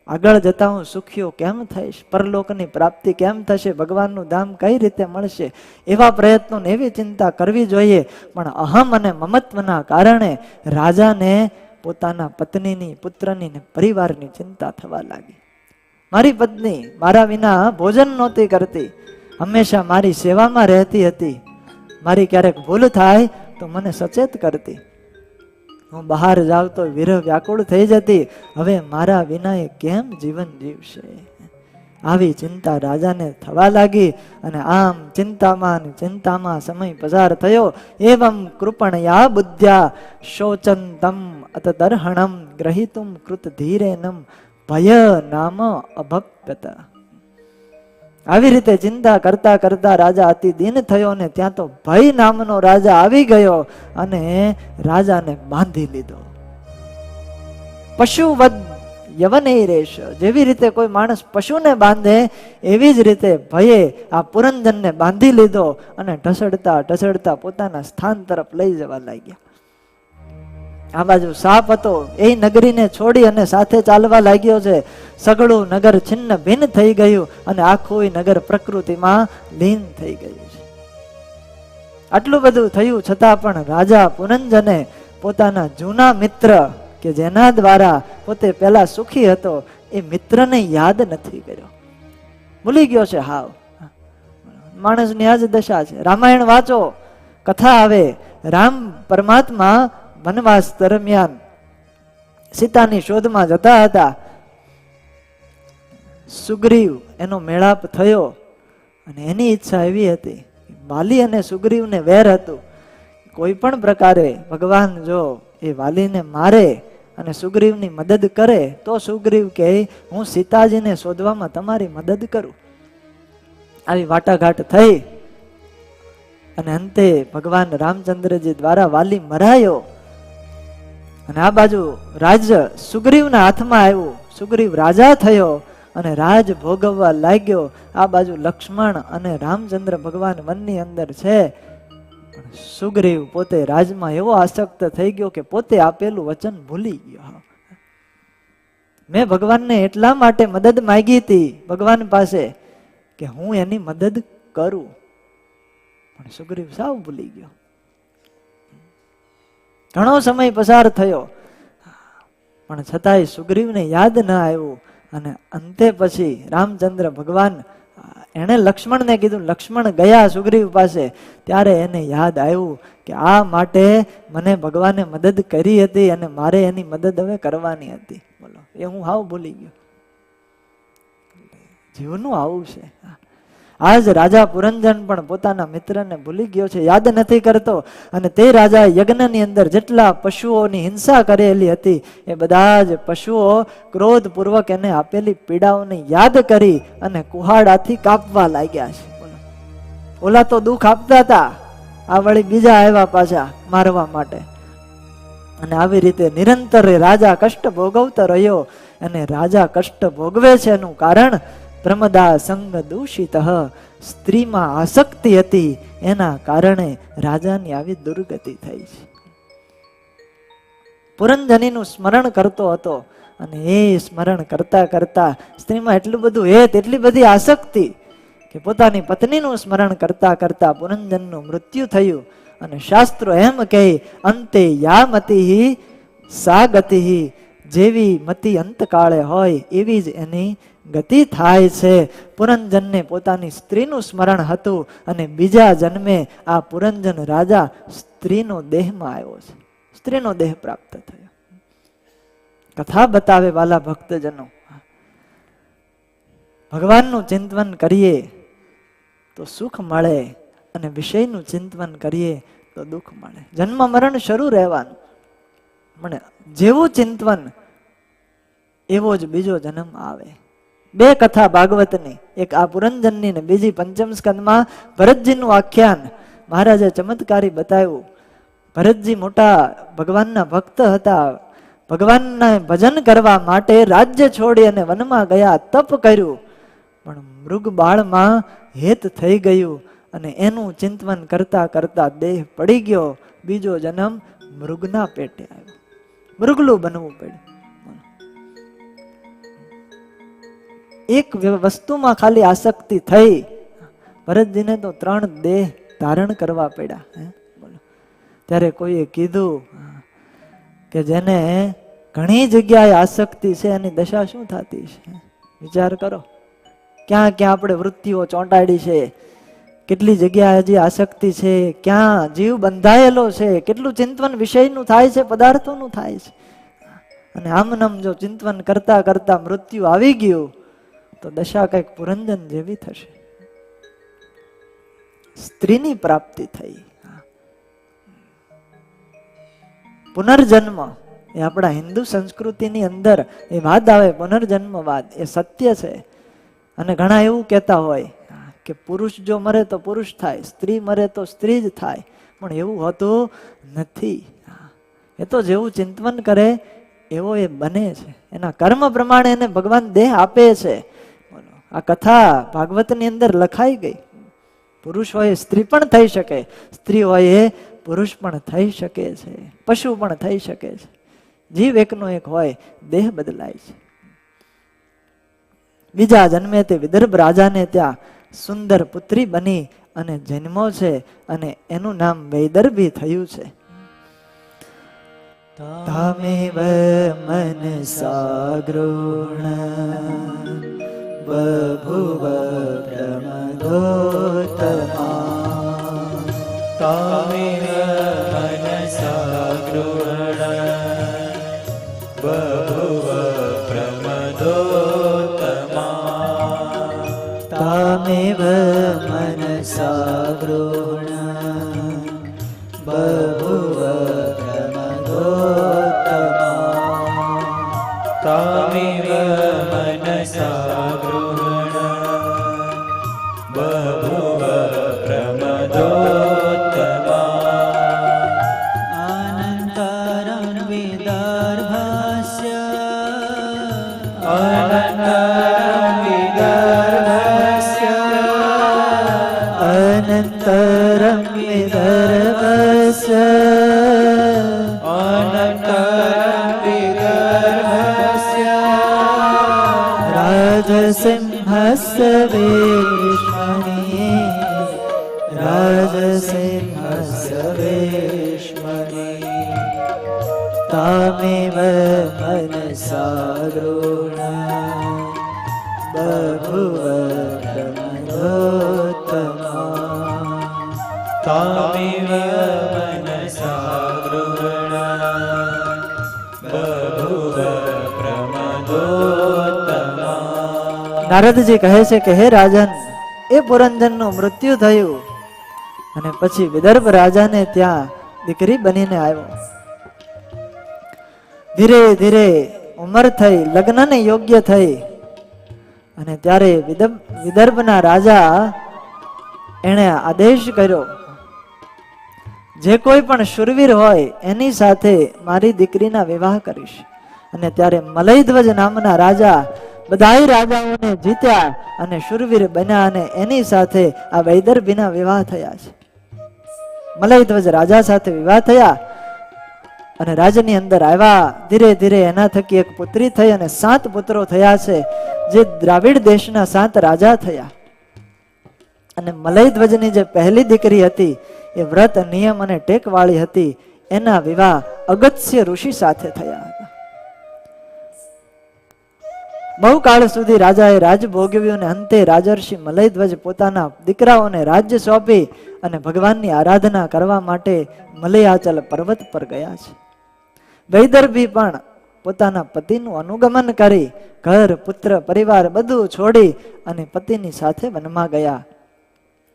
આગળ જતા હું સુખ્યો કેમ થઈશ, પરલોકની પ્રાપ્તિ કેમ થશે, ભગવાનનું ધામ કઈ રીતે મળશે, એવા પ્રયત્નો ને એવી ચિંતા કરવી જોઈએ. પણ અહમ અને મમત્વના કારણે રાજાને પોતાના પત્નીની, પુત્રની ને પરિવારની ચિંતા થવા લાગી. મારી પત્ની મારા વિના ભોજન નહોતી કરતી, હંમેશા મારી સેવામાં રહેતી હતી, મારી ક્યારેક ભૂલ થાય તો મને સચેત કરતી, હું બહાર જાઉં તો વિરહ વ્યાકુળ થઈ જતી, હવે મારા વિના એ કેમ જીવન જીવશે. આવી ચિંતા રાજાને થવા લાગી. અને આમ ચિંતામાં સમય પસાર થયો. એવમ કૃપણયા બુદ્ધ્યા શોચંતમ અતદર્હણમ ગ્રહિતુમ કૃત ધીરેનમ ભય નામ અભપ્યત. આવી રીતે ચિંતા કરતા કરતા રાજા અતિ દિન થયો ને ત્યાં તો ભય નામનો રાજા આવી ગયો અને રાજાને બાંધી લીધો. પશુવદ યવને રેશ, જેવી રીતે કોઈ માણસ પશુને બાંધે એવી જ રીતે ભયે આ પુરંજનને બાંધી લીધો અને ઢસડતા ઢસડતા પોતાના સ્થાન તરફ લઈ જવા લાગ્યા. આ બાજુ સાપ હતો, એ નગરીને છોડી અને સાથે ચાલવા લાગ્યો છે. સગળું નગર છિન્ન ભિન્ન થઈ ગયું અને આખું નગર પ્રકૃતિમાં લીન થઈ ગયું છે. આટલું બધું થયું છતાં પણ રાજા પુરંજને પોતાના જૂના મિત્ર કે જેના દ્વારા પોતે પહેલા સુખી હતો એ મિત્રને યાદ નથી કર્યો, ભૂલી ગયો છે હાવ. માણસની આ જ દશા છે. રામાયણ વાંચો, કથા આવે, રામ પરમાત્મા વનવાસ દરમિયાન સીતાની શોધમાં જતા હતા. સુગ્રીવ એનો મેળાપ થયો અને એની ઈચ્છા એવી હતી, વાલી અને સુગ્રીવને વેર હતું, કોઈ પણ પ્રકારે ભગવાન જો એ વાલીને મારે અને સુગ્રીવની મદદ કરે તો સુગ્રીવ કહે હું સીતાજીને શોધવામાં તમારી મદદ કરું. આવી વાટાઘાટ થઈ અને અંતે ભગવાન રામચંદ્રજી દ્વારા વાલી મરાયો અને આ બાજુ રાજ્ય સુગ્રીવના હાથમાં આવ્યું. સુગ્રીવ રાજા થયો અને રાજ ભોગવવા લાગ્યો. આ બાજુ લક્ષ્મણ અને રામચંદ્ર ભગવાન વનની અંદર છે. સુગ્રીવ પોતે રાજમાં એવો આસક્ત થઈ ગયો કે પોતે આપેલું વચન ભૂલી ગયો. મેં ભગવાનને એટલા માટે મદદ માંગી હતી ભગવાન પાસે કે હું એની મદદ કરું, પણ સુગ્રીવ સાવ ભૂલી ગયો. ઘણો સમય પસાર થયો પણ છતાંય સુગ્રીવને યાદ ન આવ્યું. અને અંતે પછી રામચંદ્ર ભગવાન એણે લક્ષ્મણને કીધું, લક્ષ્મણ ગયા સુગ્રીવ પાસે ત્યારે એને યાદ આવ્યું કે આ માટે મને ભગવાને મદદ કરી હતી અને મારે એની મદદ હવે કરવાની હતી. બોલો, એ હું હાવ ભૂલી ગયો. જીવનું આવું છે. આજ રાજા પુરંજન પણ પોતાના મિત્રને ભૂલી ગયો છે, યાદ નથી કરતો. અને તે રાજા યજ્ઞની અંદર જેટલા પશુઓની હિંસા કરેલી હતી એ બધા જ પશુઓ ક્રોધપૂર્વક એને આપેલી પીડાઓને યાદ કરી અને કુહાડાથી કાપવા લાગ્યા છે. ઓલા તો દુઃખ આપતા હતા, આ વળી બીજા આવ્યા પાછા મારવા માટે. અને આવી રીતે નિરંતર રાજા કષ્ટ ભોગવતો રહ્યો. અને રાજા કષ્ટ ભોગવે છે એનું કારણ પ્રમદા સંગ દૂષિત, સ્ત્રીમાં આસક્તિ હતી, એના કારણે રાજાની આવી દુર્ગતિ થઈ છે. પુરંજનીનું સ્મરણ કરતો હતો અને એ સ્મરણ કરતા કરતા સ્ત્રીમાં એટલું બધું હેત, એટલી બધી આસક્તિ કે પોતાની પત્નીનું સ્મરણ કરતા કરતા પુરંજનનું મૃત્યુ થયું. અને શાસ્ત્રો એમ કહે અંતે યા મતિ સા ગતિ, જેવી મતિ અંતકાળે હોય એવી જ એની ગતિ થાય છે. પુરંજનને પોતાની સ્ત્રીનું સ્મરણ હતું અને બીજા જન્મે આ પુરંજન રાજા સ્ત્રીનો દેહમાં આવ્યો છે, સ્ત્રીનો દેહ પ્રાપ્ત થયો. કથા બતાવે વાલા ભક્તજનો, ભગવાનનું ચિંતન કરીએ તો સુખ મળે અને વિષયનું ચિંતન કરીએ તો દુઃખ મળે. જન્મ મરણ શરૂ રહેવાનું, પણ જેવું ચિંતવન એવો જ બીજો જન્મ આવે. બે કથા ભાગવતની, એક આ પુરંજનની ને બીજી પંચમ સ્કંદમાં ભરતજીનું આખ્યાન મહારાજે ચમત્કારી બતાવ્યું. ભરતજી મોટા ભગવાનના ભક્ત હતા. ભગવાનના ભજન કરવા માટે રાજ્ય છોડી અને વનમાં ગયા, તપ કર્યું, પણ મૃગ બાળમાં હેત થઈ ગયું અને એનું ચિંતન કરતા કરતા દેહ પડી ગયો. બીજો જન્મ મૃગના પેટે આવ્યો, મૃગલું બનવું પડ્યું. એક વસ્તુમાં ખાલી આસક્તિ થઈ. ભરતજીને તો 3 દેહ ધારણ કરવા પડ્યા. ત્યારે કોઈએ કીધું કે જેને ઘણી જગ્યાએ આસક્તિ છે એની દશા શું થતી છે? વિચાર કરો. ક્યાં ક્યાં આપણે વૃત્તિઓ ચોંટાડી છે, કેટલી જગ્યાએ હજી આસક્તિ છે, ક્યાં જીવ બંધાયેલો છે, કેટલું ચિંતન વિષયનું થાય છે, પદાર્થોનું થાય છે. અને આમનમ જો ચિંતન કરતા કરતા મૃત્યુ આવી ગયું તો દશા કંઈક પુરંજન જેવી થશે. સ્ત્રીની પ્રાપ્તિ થઈ. પુનર્જન્મ એ આપણા હિન્દુ સંસ્કૃતિની અંદર એ વાદ આવે, પુનર્જન્મવાદ એ સત્ય છે. અને ઘણા એવું કહેતા હોય કે પુરુષ જો મરે તો પુરુષ થાય, સ્ત્રી મરે તો સ્ત્રી જ થાય. પણ એવું હોતું નથી. એ તો જેવું ચિંતન કરે એવો એ બને છે. એના કર્મ પ્રમાણે એને ભગવાન દેહ આપે છે. આ કથા ભાગવતની અંદર લખાઈ ગઈ. પુરુષ હોય સ્ત્રી પણ થઈ શકે, સ્ત્રી હોય પુરુષ પણ થઈ શકે છે, પશુ પણ થઈ શકે છે. જીવ એકનો એક હોય, દેહ બદલાય છે. બીજા જન્મે તે વિદર્ભ રાજાને ત્યાં સુંદર પુત્રી બની અને જન્મો છે અને એનું નામ વૈદર્ભી થયું છે. તામેવ મનસા ગૃહણ બભુવ પ્રમદોત્તમા. તામેવ મનસા ગૃહણ બભુવ પ્રમદોત્તમા. તામેવ મનસા ગૃહણ બભુવ પ્રમદોત્તમા. તામેવ મનસા ગૃહણ બભુવ પ્રમદોત્તમા. અનંતરં વિદર્ભસ્ય અનંતરં વિદર્ભસ્ય અનંતરં વિદર્ભસ્ય અનંતરં વિદર્ભસ્ય રાજસિંહસ્ય વેશ્મની રાજસિંહસ્ય વેશ્મની. તામેવ મનસા ગૃહણ બભુવ પ્રમદોત્તમા. તામેવ મનસા ગૃહણ બભુવ પ્રમદોત્તમા. નારદજી કહે છે કે હે રાજન, એ પુરંજનનું મૃત્યુ થયું અને પછી વિદર્ભ રાજાને ત્યાં દીકરી બનીને આવ્યો. ધીરે ધીરે ઉંમર થઈ, લગ્નને યોગ્ય થઈ અને ત્યારે વિદર્ભના રાજા એણે આદેશ કર્યો, જે કોઈ પણ શૂરવીર હોય એની સાથે મારી દીકરીના વિવાહ કરીશ. અને ત્યારે મલયધ્વજ નામના રાજા બધાય રાજાઓને જીત્યા અને શૂરવીર બન્યા અને એની સાથે આ વૈદર્ભીના વિવાહ થયા છે. મલયધ્વજ રાજા સાથે વિવાહ થયા અને રાજની અંદર આવ્યા. ધીરે ધીરે એના થકી એક પુત્રી થઈ અને 7 પુત્રો થયા છે, જે દ્રાવિડ દેશના 7 રાજા થયા. અને મલયધ્વજની જે પહેલી દીકરી હતી એ વ્રત નિયમ અને ટેકવાળી હતી. એના વિવાહ અગત્ય ઋષિ સાથે થયા હતા. બહુ કાળ સુધી રાજાએ રાજ ભોગવ્યું અને અંતે રાજર્ષિ મલયધ્વજ પોતાના દીકરાઓને રાજ્ય સોંપી અને ભગવાનની આરાધના કરવા માટે મલયાચલ પર્વત પર ગયા છે. વૈદર્ભી પણ પોતાના પતિનું અનુગમન કરી ઘર પુત્ર પરિવાર બધું છોડી અને પતિની સાથે વનમાં ગયા.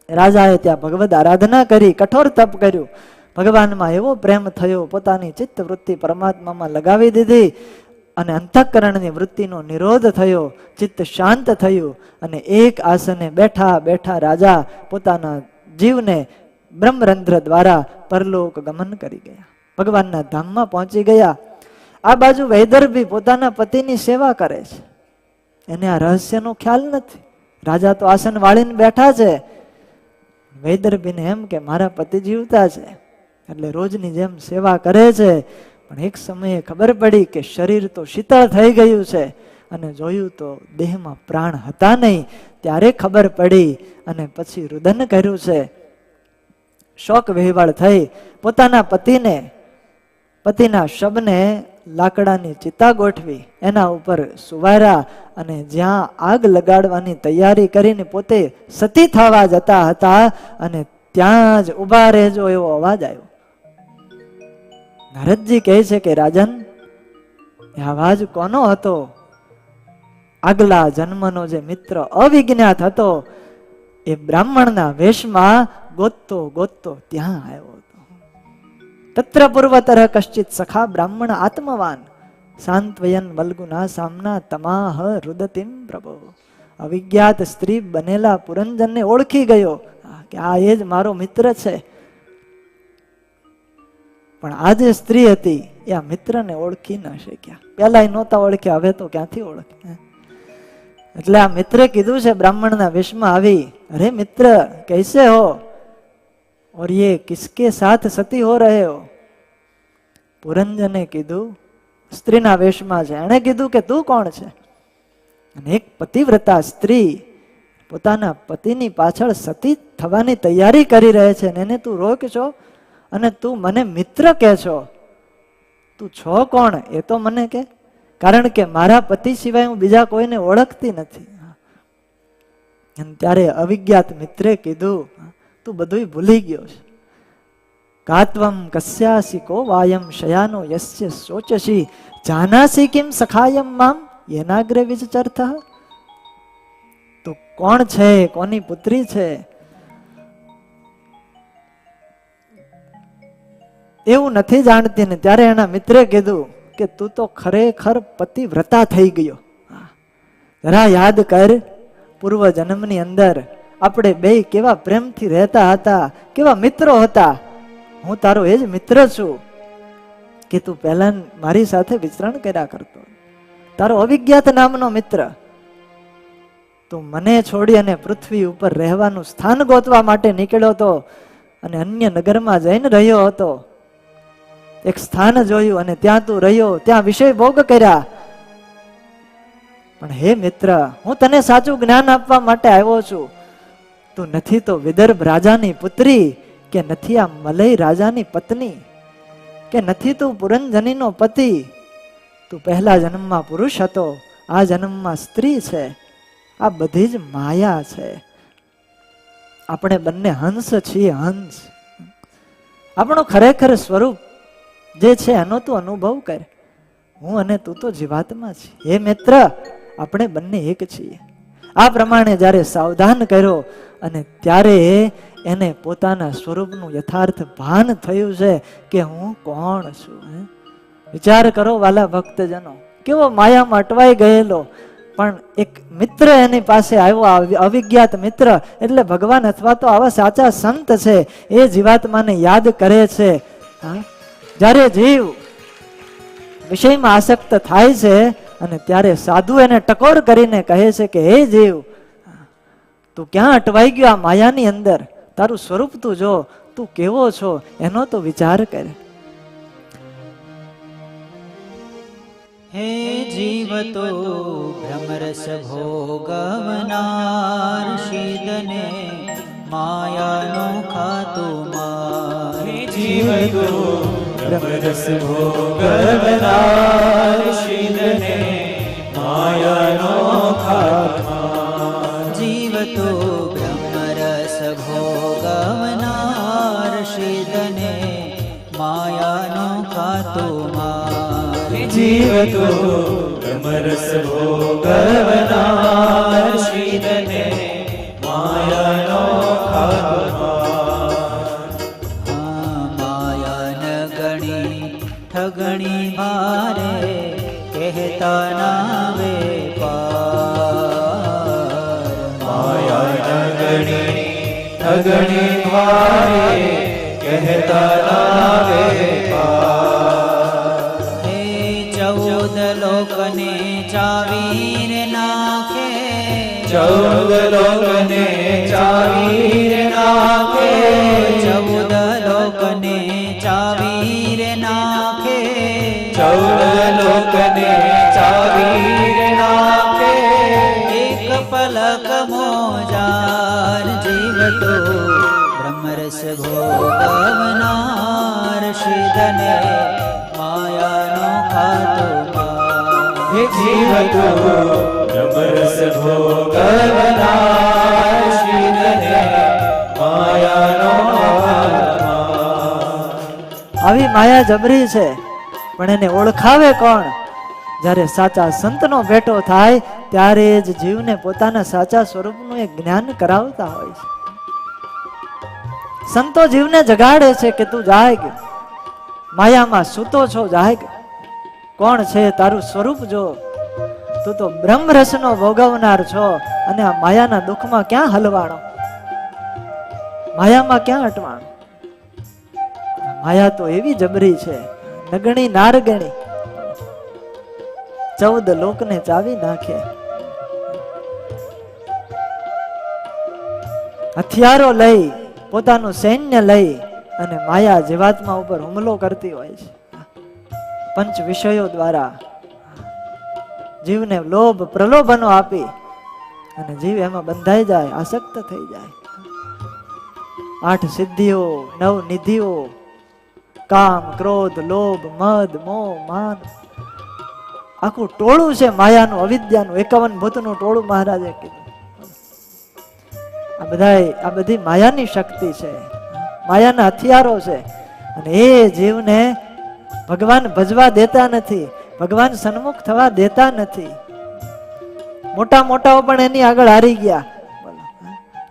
રાજાએ ત્યાં ભગવદ આરાધના કરી, કઠોર તપ કર્યું, ભગવાનમાં એવો પ્રેમ થયો, પોતાની ચિત્ત વૃત્તિ પરમાત્મામાં લગાવી દીધી અને અંતઃકરણની વૃત્તિનો નિરોધ થયો, ચિત્ત શાંત થયું અને એક આસને બેઠા બેઠા રાજા પોતાના જીવને બ્રહ્મરંધ્ર દ્વારા પરલોક ગમન કરી ગયા, ભગવાનના ધામમાં પહોંચી ગયા. આ બાજુ વૈદર્ભી પોતાના પતિની સેવા કરે છે, એને આ રહસ્યનો ખ્યાલ નથી. રાજા તો આસન વાળીને બેઠા છે, વૈદર્ભીને એમ કે મારા પતિ જીવતા છે એટલે રોજની જેમ સેવા કરે છે. પણ એક સમયે ખબર પડી કે શરીર તો શીતળ થઈ ગયું છે અને જોયું તો દેહમાં પ્રાણ હતા નહીં. ત્યારે ખબર પડી અને પછી રુદન કર્યું છે. શોક વિહવળ થઈ પોતાના પતિના શબને લાકડાની ચિતા ગોઠવી, એના ઉપર સુવાર્યા અને જ્યાં આગ લગાડવાની તૈયારી કરીને પોતે સતી થવા જતા હતા અને ત્યાં જ ઉભા રહેજો એવો અવાજ આવ્યો. નારદજી કહે છે કે રાજન, એ અવાજ કોનો હતો? આગલા જન્મનો જે મિત્ર અવિજ્ઞાત હતો એ બ્રાહ્મણના વેશમાં ગોતતો ગોતતો ત્યાં આવ્યો હતો. તત્ર પૂર્વતર કશ્ચિત સખા બ્રાહ્મણ આત્મવાન સાંત્વયન વલ્ગુના સામના તમાહ રુદતિમ પ્રભો. અવિજ્ઞાત સ્ત્રી બનેલા પુરંજનને ઓળખી ગયો કે આ એ જ મારો મિત્ર છે. પણ આ જે સ્ત્રી હતી એ આ મિત્રને ઓળખી ન શક્યા. પેલા નહોતા ઓળખ્યા, હવે તો ક્યાંથી ઓળખે? એટલે આ મિત્રે કીધું છે બ્રાહ્મણના વેશમાં આવી, અરે મિત્ર कैसे हो और ये किसके साथ सती हो रहे हो? પુરંજને કીધું, સ્ત્રીના વેશમાં છે, એણે કીધું કે તું કોણ છે? અને એક પતિવ્રતા સ્ત્રી પોતાના પતિની પાછળ સતી થવાની તૈયારી કરી રહે છે ને એને તું રોક છો અને તું મને મિત્ર કહે છો. તું છો કોણ એ તો મને કે, કારણ કે મારા પતિ સિવાય હું બીજા કોઈને ઓળખતી નથી. અને ત્યારે અવિજ્ઞાત મિત્રે કીધું, તું બધું ભૂલી ગયો છે. કાત્વમ કસ્યાસી કો વાયમ શયાનો યસ્ય શોચસી જાનાસી કિમ સખાયમ મામ યેનાગ્રે વિચરતઃ. તું કોણ છે, કોની પુત્રી છે એવું નથી જાણતી ને. ત્યારે એના મિત્રે કીધું કે તું તો ખરેખર પતિવ્રતા થઈ ગયો. જરા યાદ કર, પૂર્વ જન્મની અંદર આપણે બે કેવા પ્રેમથી રહેતા હતા, કેવા મિત્રો હતા. હું તારો એ જ મિત્ર છું કે તું પહેલા મારી સાથે વિચરણ કર્યા કરતો. તારો અવિજ્ઞાત નામનો મિત્ર. તું મને છોડી અને પૃથ્વી ઉપર રહેવાનું સ્થાન ગોતવા માટે નીકળ્યો હતો અને અન્ય નગરમાં જઈને રહ્યો હતો. એક સ્થાન જોયું અને ત્યાં તું રહ્યો, ત્યાં વિષય ભોગ કર્યા. પણ હે મિત્ર, હું તને સાચું જ્ઞાન આપવા માટે આવ્યો છું. તું નથી તો વિદર્ભ રાજાની પુત્રી, કે નથી આ મલય રાજાની પત્ની, કે નથી તું પુરંજનીનો પતિ. તું પહેલા જન્મમાં પુરુષ હતો, આ જન્મમાં સ્ત્રી છે. આ બધી જ માયા છે. આપણે બંને હંસ છીએ, હંસ. આપણું ખરેખર સ્વરૂપ જે છે એનો તું અનુભવ કર. હું અને તું તો જીવાત્મા છે. હે મિત્ર, આપણે બંને એક છીએ. આ પ્રમાણે જ્યારે સાવધાન કર્યો અને ત્યારે એને પોતાના સ્વરૂપનું યથાર્થ ભાન થયું છે કે હું કોણ છું. વિચાર કરો વાલા ભક્તજનો, કેવો માયામાં અટવાઈ ગયેલો, પણ એક મિત્ર એની પાસે આવ્યો, અવિજ્ઞાત મિત્ર. એટલે ભગવાન અથવા તો આવા સાચા સંત છે, એ જીવાત્માને યાદ કરે છે. જ્યારે જીવ વિષયમાં આસક્ત થાય છે અને ત્યારે સાધુ એને ટકોર કરીને કહે છે કે હે જીવ, તું ક્યાં અટવાઈ ગયો આ માયાની અંદર? તારું સ્વરૂપ તું જો, તું કેવો છો એનો તો વિચાર કર. હે જીવ તો ભ્રમરસ ભોગવનાર શીદને માયાનો ખાતો માર. હે જીવ તો ભ્રમરસ ભોગવનાર શીદને માયાનો ખાતો માર. જીવ તો ભ્રમરસ ભોગવનાર શીદને માયાનો ખાતો માર. જીવ તો ભ્રમરસ ભોગવનાર શીદને માયાનો ખાતો માર. ગણી ભારે કહેતા ના વે પાર માયા ગણી ભારે કહેતા ના વે પાર હે 14 લોકને ચાવીર નાખે 14 લોકને ચાવીર નાખે 14 લોકને ચાવીર નાખે 14 લોકને ચાવીર નાખે એક પલક મોજાર જીવ તો બ્રહ્મરસ ભોગવનાર શિદને માયાનો ખાતો હે જીવ તો બ્રહ્મરસ ભોગવનાર શિદને માયાનો આવી માયા જબરી છે, પણ એને ઓળખાવે કોણ? જ્યારે સાચા સંતનો ભેટો થાય ત્યારે જ જીવને પોતાના સાચા સ્વરૂપનું એક જ્ઞાન કરાવતા હોય છે. સંતો જીવને જગાડે છે કે તું જાગ, માયામાં સૂતો છો, જાગ. કોણ છે તારું સ્વરૂપ જો, તું તો બ્રહ્મરસનો ભોગવનાર છો અને આ માયાના દુઃખમાં ક્યાં હલવાણો, માયામાં ક્યાં અટવાણો? માયા તો એવી જબરી છે, નગણી નારગણી, 14 લોકને ચાવી નાખે. હથિયારો લઈ, પોતાનું સૈન્ય લઈ અને માયા જીવાત્મા ઉપર હુમલો કરતી હોય છે. પંચ વિષયો દ્વારા જીવને લોભ પ્રલોભનો આપી અને જીવ એમાં બંધાઈ જાય, આસક્ત થઈ જાય. 8 સિદ્ધિઓ, 9 નિધિઓ, કામ, ક્રોધ, લોભ, મદ, મોહ, માન, આખું ટોળું છે માયાનું, અવિદ્યાનું 51 ભૂતનું ટોળું મહારાજે કીધું. આ બધી માયાની શક્તિ છે, માયાના હથિયારો છે. અને એ જીવને ભગવાન ભજવા દેતા નથી, ભગવાન સન્મુખ થવા દેતા નથી. મોટા મોટાઓ પણ એની આગળ હારી ગયા.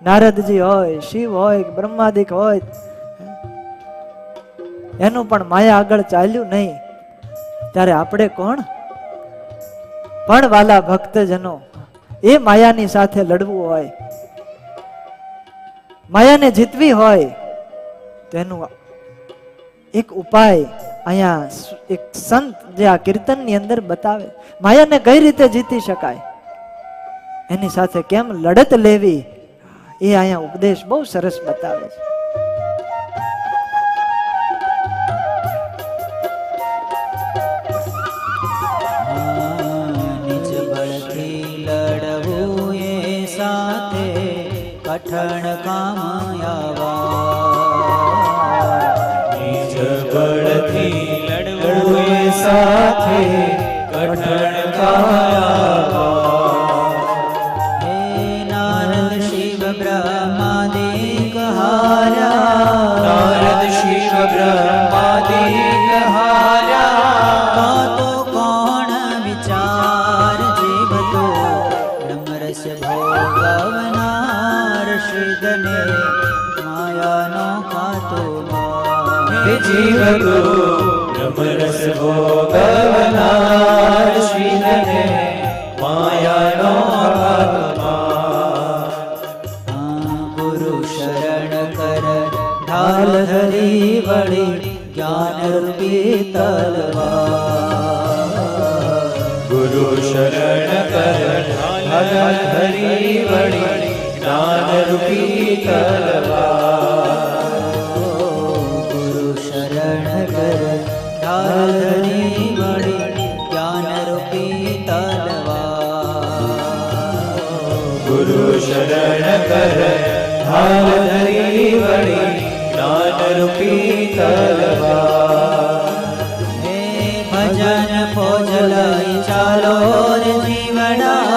નારદજી હોય, શિવ હોય, બ્રહ્માદિક હોય, એનું પણ માયા આગળ ચાલ્યું નહીં. ત્યારે આપણે કોણ? પણ વાલા ભક્તજનો, એ માયાની સાથે લડવું હોય, માયાને જીતવી હોય તો એનું એક ઉપાય અહીંયા એક સંત જે આ કીર્તનની અંદર બતાવે. માયાને કઈ રીતે જીતી શકાય, એની સાથે કેમ લડત લેવી, એ અહીંયા ઉપદેશ બહુ સરસ બતાવે છે. નિજ બળથી લડવું એ સાથે કઠણ કામ આવા, નિજ બળથી લડવું એ સાથે કઠણ કામ આવા. હે નારદ શિવ બ્રહ્માદિક હાર્યા, નારદ શિવ બ્રહ્માદિક હાર્યા. તો કોણ વિચાર જીવ તો બ્રહ્મરસ ભોગવનાર શિદને માયાનો ખાતો હે જીવ તો બ્રહ્મરસ ભોગવનાર શિદને માયાનો ખાતો. ગુરુ શરણ કર ઢાલ ધરી વળી જ્ઞાન રૂપી તલવાર. ગુરુ શરણ કર ઢાલ ધરી વળી જ્ઞાન રૂપી તલવાર. ગુરુ શરણ કર ઢાલ ધરી વળી જ્ઞાન રૂપી તલવાર. ગુરુ શરણ કર ઢાલ ધરી વળી જ્ઞાન રૂપી તલવાર. હે ભજન ફોજ લઈ ચાલો રે જીવડા,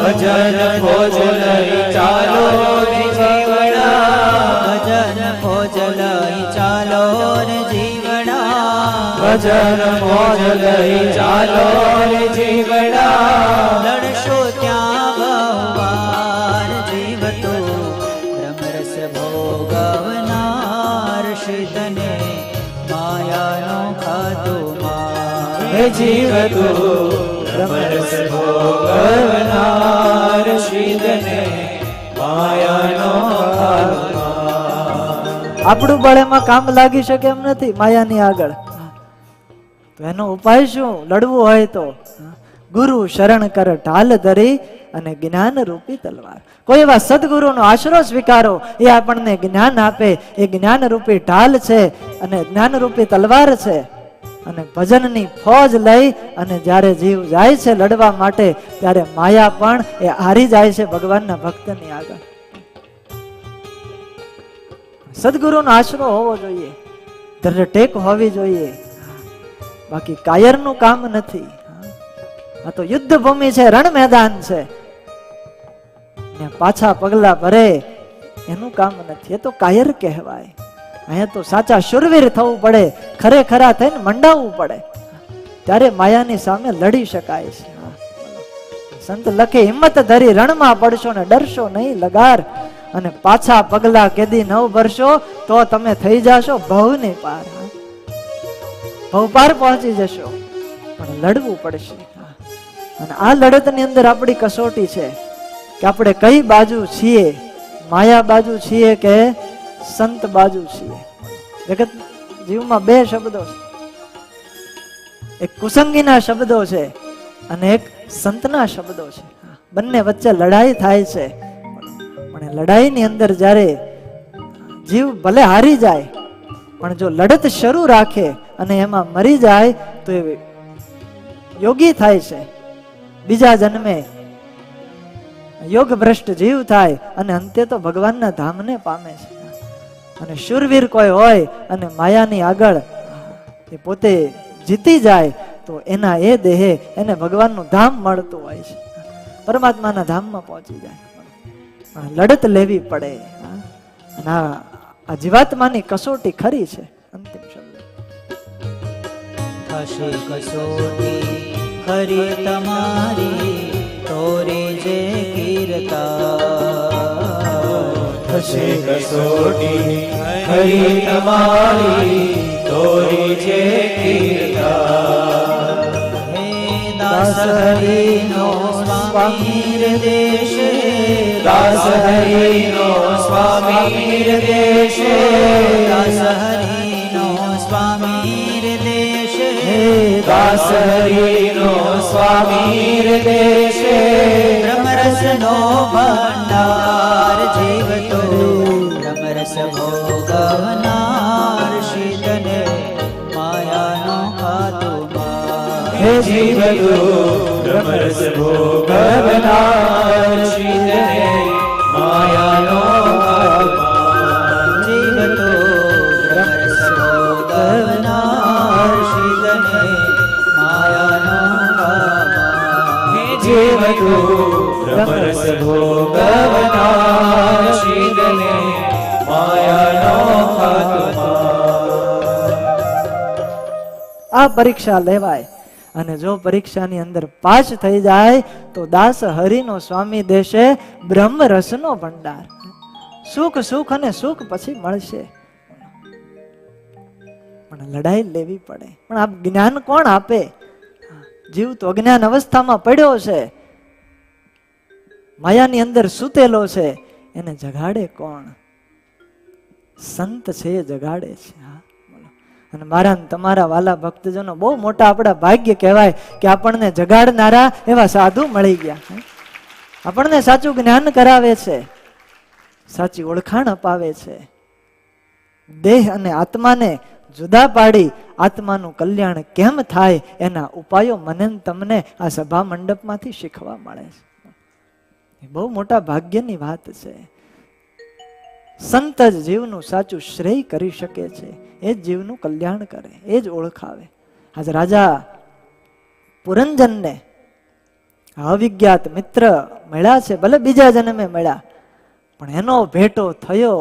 ભજન ફોજ લઈ ચાલો રે જીવડા, ભજન ફોજ લઈ ચાલો રે જીવડા, ભજન ફોજ લઈ ચાલો રે જીવડા. લડશો ત્યાં બહુવાર જીવ તો બ્રહ્મરસ ભોગવનાર શિદને માયાનો ખાતો માર. હે જીવ તું બ્રહ્મરસ ભોગવનાર શ્રીધને માયાનો આત્મા. આપણું બળ એમાં કામ લાગી શકે એમ નથી માયાની આગળ. તો એનો ઉપાય શું? લડવું હોય તો ગુરુ શરણ કર ઢાલ ધરી અને જ્ઞાન રૂપી તલવાર. કોઈ એવા સદગુરુનો આશરો સ્વીકારો, એ આપણને જ્ઞાન આપે. એ જ્ઞાન રૂપી ઢાલ છે અને જ્ઞાન રૂપી તલવાર છે. અને ભજનની ફોજ લઈ અને જ્યારે જીવ જાય છે લડવા માટે, ત્યારે માયા પણ એ હારી જાય છે ભગવાનના ભક્તની આગળ. સદગુરુનો આશરો હોવો જોઈએ, ધર ટેક હોવી જોઈએ. બાકી કાયરનું કામ નથી. આ તો યુદ્ધ ભૂમિ છે, રણ મેદાન છે. ને પાછા પગલા ભરે એનું કામ નથી. એ તો કાયર કહેવાય. અહીંયા તો સાચા શુરવીર થવું પડે, ખરેખરા થઈને મંડાવવું પડે, ત્યારે માયાની સામે લડી શકાય છે. સંત લખે, હિંમત ધરી રણમાં પડશો ને ડરશો નહીં લગાર, અને પાછા પગલા કેદી નવ ભરશો તો તમે થઈ જાશો ભવની પાર. ભવ પાર પહોંચી જશો, પણ લડવું પડશે. અને આ લડતની અંદર આપણી કસોટી છે કે આપણે કઈ બાજુ છીએ, માયા બાજુ છીએ કે સંત બાજુ છીએ. જગત જીવમાં બે શબ્દો છે, એક કુસંગીના શબ્દો છે અને એક સંતના શબ્દો છે. બંને વચ્ચે લડાઈ થાય છે. પણ લડાઈની અંદર જ્યારે જીવ ભલે હારી જાય, પણ જો લડત શરૂ રાખે અને એમાં મરી જાય તો એ યોગી થાય છે. બીજા જન્મે યોગ ભ્રષ્ટ જીવ થાય અને અંતે તો ભગવાનના ધામને પામે છે. અને શુરવીર કોઈ હોય અને માયાની આગળ એ પોતે જીતી જાય તો એના એ દેહે એને ભગવાનનું ધામ મળતું હોય છે, પરમાત્માના ધામમાં પહોંચી જાય. પણ લડત લેવી પડે. અને આ જીવાત્માની કસોટી ખરી છે. અંતિમ શબ્દ થશે કસોટી ખરી તમારી તોરે જે કીર્તા. થશે કસોટી ખરી તમારી તોરે જે કીર્તા. હે દાસ હરિનો સ્વામી દેશે, દાસ હરિનો સ્વામી દેશે, દાસ હરિનો સ્વામી દેશે, દાસ હરિનો સ્વામી દેશે. બ્રહ્મરસનો ભંડાર જીવ તો બ્રહ્મરસ ભોગવનાર શીતને માયાનો ખાતુમાં. હે જીવ તો બ્રહ્મરસ ભોગવનાર શીતને માયાનો ખાતુમાં. જીવ તો બ્રહ્મરસ ભોગવનાર શીતને માયાનો ખાતુમાં. હે જીવ તો બ્રહ્મરસ ભોગવનાર શીતને માયાનો ખાતુમાં. આ પરીક્ષા લેવાય અને જો પરીક્ષાની અંદર પાસ થઈ જાય તો દાસ હરિનો સ્વામી દેશે બ્રહ્મ રસનો ભંડાર. સુખ સુખ અને સુખ પછી મળશે, પણ લડાઈ લેવી પડે. પણ આ જ્ઞાન કોણ આપે? જીવ તો અજ્ઞાન અવસ્થામાં પડ્યો છે, માયાની અંદર સૂતેલો છે. એને જગાડે કોણ? સંત છે એ જગાડે છે. અને મારા તમારા વાલા ભક્તજનો, બહુ મોટા આપણા ભાગ્ય કહેવાય કે આપણને જગાડનારા એવા સાધુ મળી ગયા. આપણને સાચું જ્ઞાન કરાવે છે, સાચી ઓળખાણ અપાવે છે. દેહ અને આત્માને જુદા પાડી આત્માનું કલ્યાણ કેમ થાય એના ઉપાયો મને તમને આ સભા મંડપમાંથી શીખવા મળે છે. એ બહુ મોટા ભાગ્યની વાત છે. સંત જ જીવનું સાચું શ્રેય કરી શકે છે, એ જ જીવનું કલ્યાણ કરે, એ જ ઓળખાવે. આજ રાજા પુરંજનને અવિજ્ઞાત મિત્ર મળ્યા છે, ભલે બીજા જન્મે મળ્યા, પણ એનો ભેટો થયો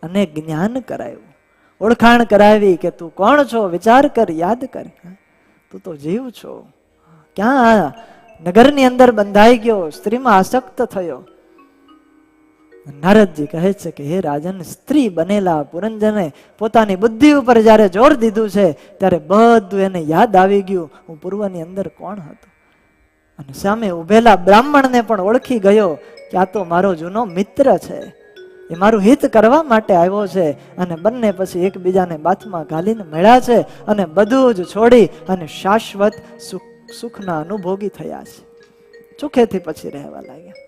અને જ્ઞાન કરાયું, ઓળખાણ કરાવી કે તું કોણ છો, વિચાર કર, યાદ કર, તું તો જીવ છો. ક્યાં નગરની અંદર બંધાઈ ગયો, સ્ત્રીમાં આસક્ત થયો, નારદજી કહે છે કે હે રાજન, સ્ત્રી બનેલા પુરંજને પોતાની બુદ્ધિ ઉપર જ્યારે જોર દીધું છે ત્યારે બધું એને યાદ આવી ગયું, હું પૂર્વની અંદર કોણ હતો. અને સામે ઉભેલા બ્રાહ્મણને પણ ઓળખી ગયો કે આ તો મારો જૂનો મિત્ર છે, એ મારું હિત કરવા માટે આવ્યો છે. અને બંને પછી એકબીજાને બાથમાં ઘાલીને મળ્યા છે અને બધું જ છોડી અને શાશ્વત સુખના અનુભોગી થયા છે. સુખેથી પછી રહેવા લાગ્યા.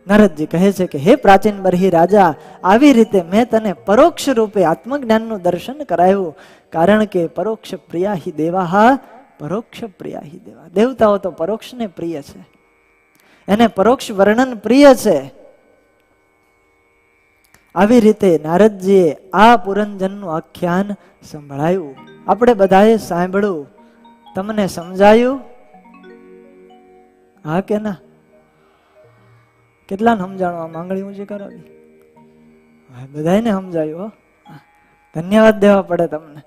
નારદજી કહે છે કે હે પ્રાચીન બરહી રાજા, આવી રીતે મેં તને પરોક્ષ રૂપે આત્મજ્ઞાનનું દર્શન કરાયું, કારણ કે પરોક્ષ પ્રિયા હિ દેવાહા પરોક્ષ પ્રિયા હિ દેવા. દેવતાઓ તો પરોક્ષને પ્રિય છે, એને પરોક્ષ વર્ણન પ્રિય છે. આવી રીતે નારદજીએ આ પુરંજનનું આખ્યાન સંભળાયું. આપણે બધાએ સાંભળ્યું. તમને સમજાયું? હા કે ના? કેટલાને સમજાણું? આ માંગણી ઊંચી કરો. બધાને સમજાયું. ધન્યવાદ દેવા પડે તમને.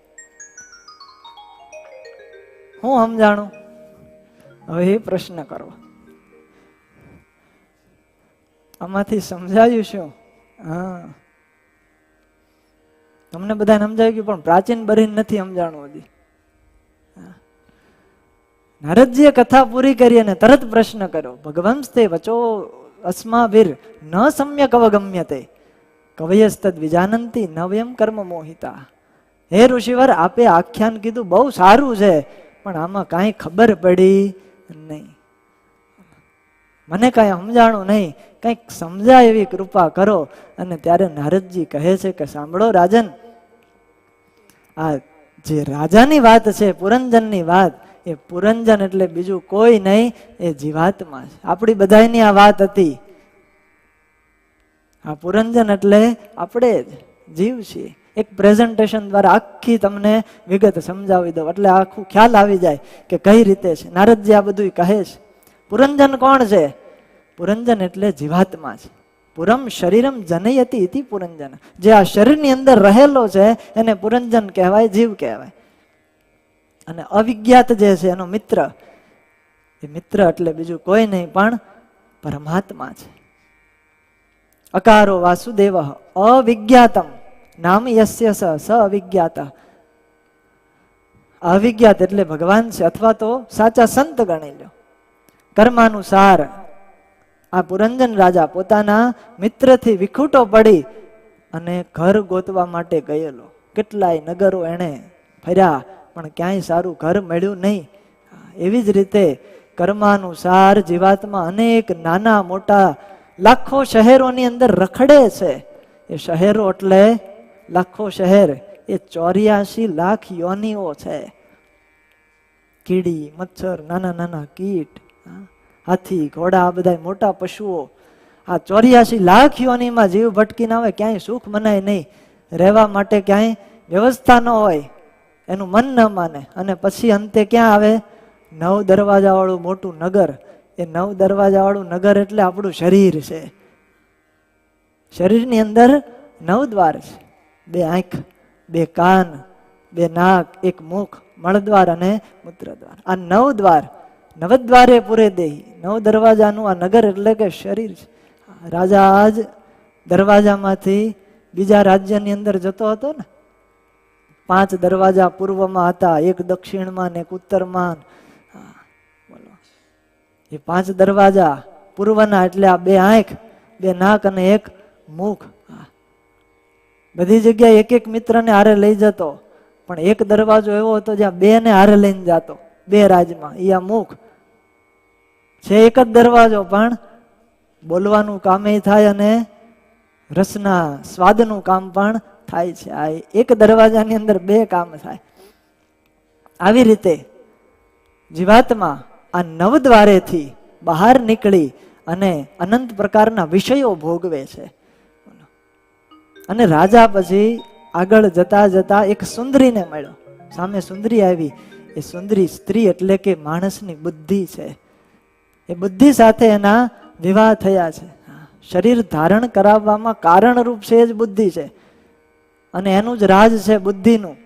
હું સમજાણું? હવે એ પ્રશ્ન કરો. આમાંથી સમજાયું શું? હા, તમને બધા સમજાવી ગયું, પણ પ્રાચીન બરી નથી સમજાણું હજી. નારદજીએ કથા પૂરી કરી અને તરત પ્રશ્ન કર્યો, ભગવંસ્તે વચો અસ્માભીર ન સમ્યક અવગમ્યતે કવયસ્તદ વિજાનંતી નવ્યમ કર્મ મોહિતા. હે ઋષિવર, આપે આખ્યાન કીધું બહુ સારું છે, પણ આમાં કાંઈ ખબર પડી નહીં, મને કાંઈ સમજાણું નહીં, કંઈક સમજાય એવી કૃપા કરો. અને ત્યારે નારદજી કહે છે કે સાંભળો રાજન, આ જે રાજાની વાત છે, પુરંજનની વાત, એ પુરંજન એટલે બીજું કોઈ નહીં, એ જીવાત્મા છે. આપણી બધાની આ વાત હતી. આ પુરંજન એટલે આપણે જ જીવ છીએ. એક પ્રેઝન્ટેશન દ્વારા આખી તમને વિગત સમજાવી દો એટલે આખું ખ્યાલ આવી જાય કે કઈ રીતે છે. નારદજી આ બધું કહે છે. પુરંજન કોણ છે? પુરંજન એટલે જીવાત્મા છે. પુરમ શરીરમ જનયતિ ઇતિ પુરંજન. જે આ શરીરની અંદર રહેલો છે એને પુરંજન કહેવાય, જીવ કહેવાય. અને અવિજ્ઞાત જે છે એનો મિત્ર, એ મિત્ર એટલે બીજું કોઈ નહીં પણ પરમાત્મા છે. અકારો વાસુદેવ અવિજ્ઞાતમ નામ યસ્ય સ અવિજ્ઞાત. અવિજ્ઞાત એટલે ભગવાન છે, અથવા તો સાચા સંત ગણી લો. કર્માનુસાર આ પુરંજન રાજા પોતાના મિત્રથી વિખૂટો પડી અને ઘર ગોતવા માટે ગયેલો. કેટલાય નગરો એણે ફર્યા, પણ ક્યાંય સારું ઘર મળ્યું નહીં. એવી જ રીતે કર્માનુસાર જીવાત્મા અનેક નાના મોટા લાખો શહેરોની અંદર રખડે છે. એ શહેરો એટલે લાખો શહેર, એ 84 લાખ યોનિઓ છે. કીડી, મચ્છર, નાના નાના કીટ, હાથી, ઘોડા, આ બધા મોટા પશુઓ, આ 84 લાખ યોનીમાં જીવ ભટકીને આવે, ક્યાંય સુખ મનાય નહીં, રહેવા માટે ક્યાંય વ્યવસ્થા ન હોય, એનું મન ન માને. અને પછી અંતે ક્યાં આવે? 9 દરવાજા વાળું મોટું નગર. એ 9 દરવાજા વાળું નગર એટલે આપણું શરીર છે. શરીરની અંદર 9 દ્વાર છે. 2 આંખ, 2 કાન, 2 નાક, 1 મુખ, મળદ્વાર અને મૂત્રદ્વાર. આ 9 દ્વાર, નવદ્વારે પૂરે દેહી. 9 દરવાજાનું આ નગર એટલે કે શરીર છે. રાજા આજ દરવાજામાંથી બીજા રાજ્યની અંદર જતો હતો ને. 5 દરવાજા પૂર્વમાં હતા, 1 દક્ષિણમાં ને 1 ઉત્તરમાં. બોલો, એ 5 દરવાજા પૂર્વના એટલે આ 2 આંખ, 2 નાક અને 1 મુખ. બધી જગ્યાએ એક એક મિત્રને હારે લઈ જતો, પણ એક દરવાજો એવો હતો જ્યાં 2 ને હારે લઈને જતો. 2 રાજમાં એ આ મુખ છે. એક જ દરવાજો, પણ બોલવાનું કામ થાય અને રસના સ્વાદનું કામ પણ થાય છે. આ એક દરવાજાની અંદર 2 કામ થાય. આવી રીતે જીવાત્મા આ 9 દ્વારેથી બહાર નીકળી અને અનંત પ્રકારના વિષયો ભોગવે છે. અને રાજા પછી આગળ જતા જતા એક સુંદરીને મળ્યો. સામે સુંદરી આવી. એ સુંદરી સ્ત્રી એટલે કે માણસની બુદ્ધિ છે. એ બુદ્ધિ સાથે એના વિવાહ થયા છે. શરીર ધારણ કરાવવામાં કારણરૂપ છે જ બુદ્ધિ છે, અને એનું જ રાજ છે બુદ્ધિનું.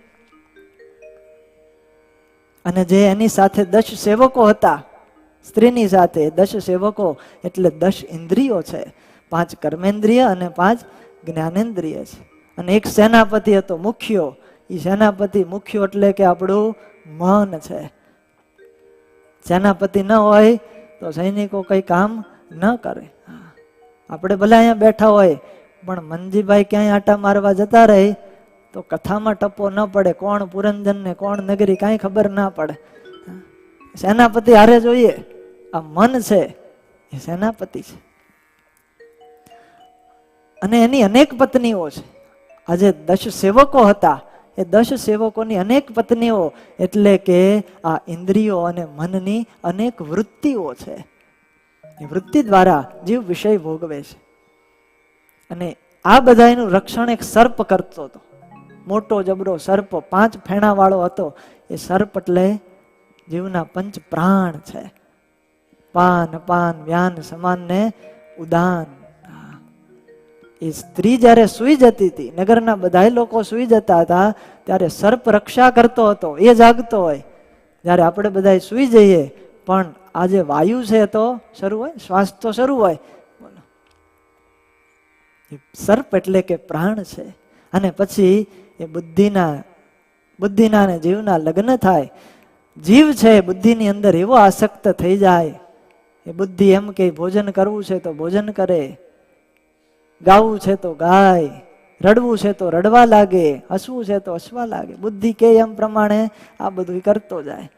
અને જે એની સાથે 10 સેવકો હતા, સ્ત્રીની સાથે. 10 સેવકો એટલે 10 ઇન્દ્રિયો છે, 5 કર્મેન્દ્રિય અને 5 જ્ઞાનેન્દ્રિય છે. અને એક સેનાપતિ હતો મુખ્યો. એ સેનાપતિ મુખ્યો એટલે કે આપણું મન છે. સેનાપતિ ન હોય તો સૈનિકો કઈ કામ ન કરે. આપણે ભલે અહીંયા બેઠા હોય પણ મનજીભાઈ ક્યાંય આટા મારવા જતા રહે તો કથામાં ટપ્પો ન પડે, કોણ પુરંજન ને કોણ નગરી કાંઈ ખબર ના પડે. સેનાપતિ હારે જોઈએ. આ મન છે એ સેનાપતિ છે. અને એની અનેક પત્નીઓ છે. આજે 10 સેવકો હતા, એ 10 સેવકોની અનેક પત્નીઓ એટલે કે આ ઇન્દ્રિયો અને મનની અનેક વૃત્તિઓ છે. એ વૃત્તિ દ્વારા જીવ વિષય ભોગવે છે. અને આ બધાનું રક્ષણ એક સર્પ કરતો હતો. મોટો જબરો સર્પ, 5 ફેણા વાળો હતો. એ સર્પ એટલે જીવના 5 પ્રાણ છે. પાન અપાન વ્યાન સમાન ને ઉદાન. એ સ્ત્રી જ્યારે સુઈ જતી હતી, નગરના બધા લોકો સુઈ જતા હતા, ત્યારે સર્પ રક્ષા કરતો હતો. એ જાગતો હોય જ્યારે આપણે બધા સુઈ જઈએ, પણ આજે વાયુ છે તો શરૂ હોય, શ્વાસ તો શરૂ હોય. સર્પ એટલે કે પ્રાણ છે. અને પછી એ બુદ્ધિના અને જીવના લગ્ન થાય. જીવ છે બુદ્ધિની અંદર એવો આસક્ત થઈ જાય, એ બુદ્ધિ એમ કે ભોજન કરવું છે તો ભોજન કરે, ગાવું છે તો ગાય, રડવું છે તો રડવા લાગે, હસવું છે તો હસવા લાગે. બુદ્ધિ કે એમ પ્રમાણે આ બધું કરતો જાય.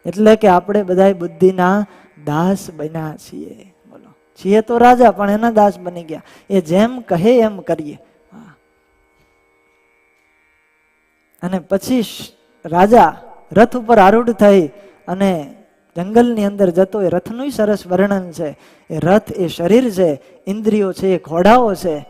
એટલે કે આપણે બધા બુદ્ધિના દાસ બન્યા છીએ. બોલો, છીએ તો રાજા પણ એના દાસ બની ગયા. એ જેમ કહે એમ કરીએ. અને પછી રાજા રથ ઉપર આરૂઢ થઈ અને જંગલની અંદર જતો. એ રથનું સરસ વર્ણન છે. એ રથ એ શરીર છે, ઇન્દ્રિયો છે એ ઘોડાઓ છે,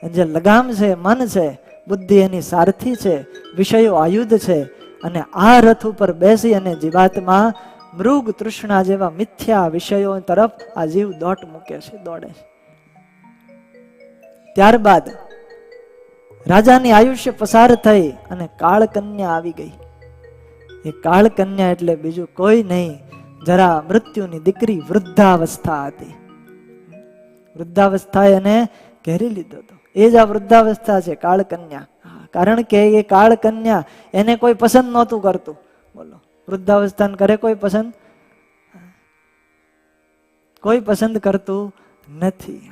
જે લગામ છે મન છે, બુદ્ધિ એની સારથી છે, વિષયો આયુધ છે. અને આ રથ ઉપર બેસી અને જીવાત્મા મૃગ તૃષ્ણા જેવા મિથ્યા વિષયો તરફ આ જીવ દોટ મૂકે છે, દોડે છે. ત્યારબાદ રાજાની આયુષ્ય પસાર થઈ અને કાળકન્યા આવી ગઈ. એ કાળકન્યા એટલે બીજું કોઈ નહીં, જરા મૃત્યુની દીકરી વૃદ્ધાવસ્થા હતી. વૃદ્ધાવસ્થા એને ઘેરી લીધો હતો. એ જ આ વૃદ્ધાવસ્થા છે કાળકન્યા. કારણ કે એ કાળકન્યા એને કોઈ પસંદ નહોતું કરતું. બોલો, વૃદ્ધાવસ્થાને કરે કોઈ પસંદ? કોઈ પસંદ કરતું નથી.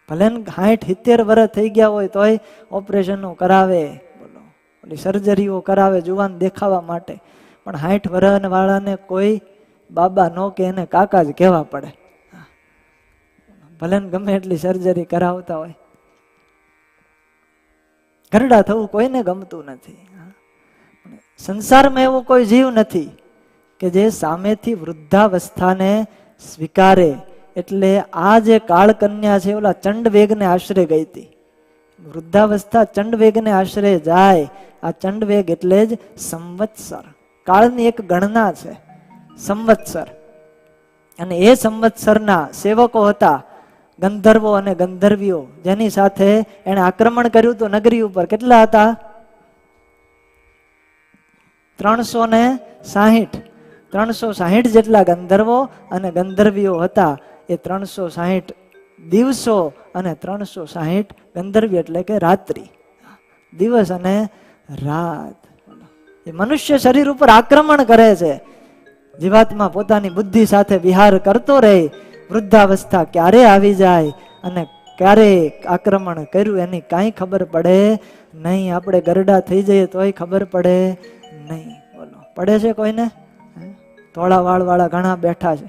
ભલે 60-70 વર્ષ થઈ ગયા હોય તોય ઓપરેશનો કરાવે, બોલો, ઓલી સર્જરીઓ કરાવે જુવાન દેખાવા માટે. પણ 60 વર્ષ વાળાને કોઈ બાબા નો કે એને કાકા જ કહેવા પડે. ભલે ગમે એટલી સર્જરી કરાવતા હોય. ઘરડા થવું કોઈને ગમતું નથી. સંસારમાં એવો કોઈ જીવ નથી કે જે સામેથી વૃદ્ધાવસ્થાને સ્વીકારે. એટલે આ જે કાળકન્યા છે ઓલા ચંડવેગને આશરે ગઈ હતી. વૃદ્ધાવસ્થા ચંડવેગને આશરે જાય. આ ચંડવેગ એટલે જ સંવત્સર. કાળની એક ગણના છે સંવત્સર. અને એ સંવત્સરના સેવકો હતા ગંધર્વો અને ગંધર્વીઓ, જેની સાથે એને આક્રમણ કર્યું હતું નગરી ઉપર. કેટલા હતા? 360 જેટલા ગંધર્વો અને ગંધર્વીઓ હતા. એ 360 દિવસો અને 360 ગંધર્વી એટલે કે રાત્રિ, દિવસ અને રાત. એ મનુષ્ય શરીર ઉપર આક્રમણ કરે છે. જીવાત્મા પોતાની બુદ્ધિ સાથે વિહાર કરતો રહે. વૃદ્ધાવસ્થા ક્યારે આવી જાય અને ક્યારે આક્રમણ કર્યું એની કાંઈ ખબર પડે નહીં. આપણે ગરડા થઈ જઈએ તોય ખબર પડે નહીં. બોલો, પડે છે કોઈને? ધોળા વાળ વાળા ઘણા બેઠા છે.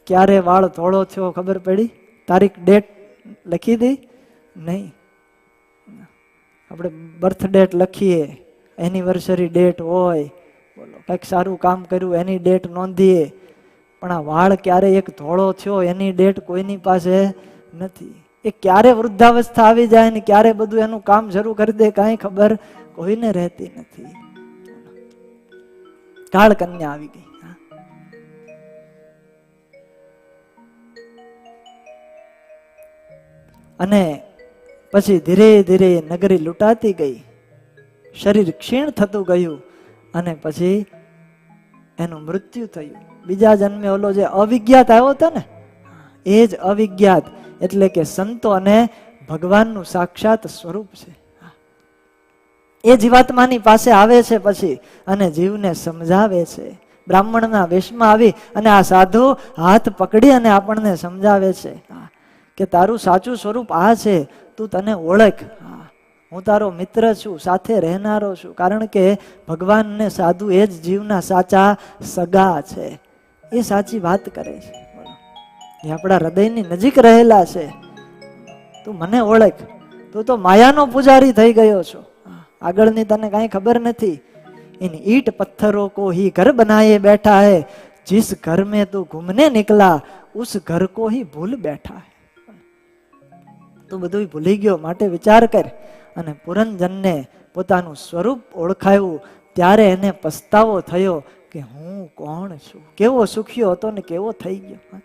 ક્યારે વાળ ધોળો થયો ખબર પડી? તારીખ ડેટ લખી દી? નહીં. આપણે બર્થ ડેટ લખીએ, એનિવર્સરી ડેટ હોય, બોલો, કંઈક સારું કામ કર્યું એની ડેટ નોંધીએ. પણ આ વાળ ક્યારે એક ધોળો થયો એની ડેટ કોઈની પાસે નથી. એ ક્યારે વૃદ્ધાવસ્થા આવી જાય ને ક્યારે બધું એનું કામ શરૂ કરી દે કાંઈ ખબર કોઈને રહેતી નથી. કાળકન્યા આવી ગઈ. અને પછી ધીરે ધીરે નગરી લૂંટાતી ગઈ, શરીર ક્ષીણ થતું ગયું. અને પછી એનું મૃત્યુ થયું. બીજા જન્મે ઓલો જે અવિજ્ઞાત આવ્યો હતો ને, એ જ અવિજ્ઞાત એટલે કે સંતો અને ભગવાનનું સાક્ષાત સ્વરૂપ છે. એ જીવાત્માની પાસે આવે છે પછી અને જીવને સમજાવે છે. બ્રાહ્મણના વેશમાં આવી અને આ સાધુ હાથ પકડી અને આપણને સમજાવે છે કે તારું સાચું સ્વરૂપ આ છે, તું તને ઓળખ, હું તારો મિત્ર છું, સાથે રહેનારો છું. કારણ કે ભગવાન ને સાધુ એ જ જીવના સાચા સગા છે. એ સાચી વાત કરે છે. એ આપણા હૃદયની નજીક રહેલા છે. તું મને ઓળખ, તું તો માયાનો પૂજારી થઈ ગયો છો. આગળની તને કાંઈ ખબર નથી. इन ईट पत्थरों को ही घर बनाए बैठा है, जिस घर में तू घूमने निकला उस घर को ही भूल बैठा है. તું બધું ભૂલી ગયો, માટે વિચાર કર. અને પુરંજનને પોતાનું સ્વરૂપ ઓળખાયું ત્યારે એને પસ્તાવો થયો કે હું કોણ છું. કેવો સુખ્યો હતો ને કેવો થઈ ગયો.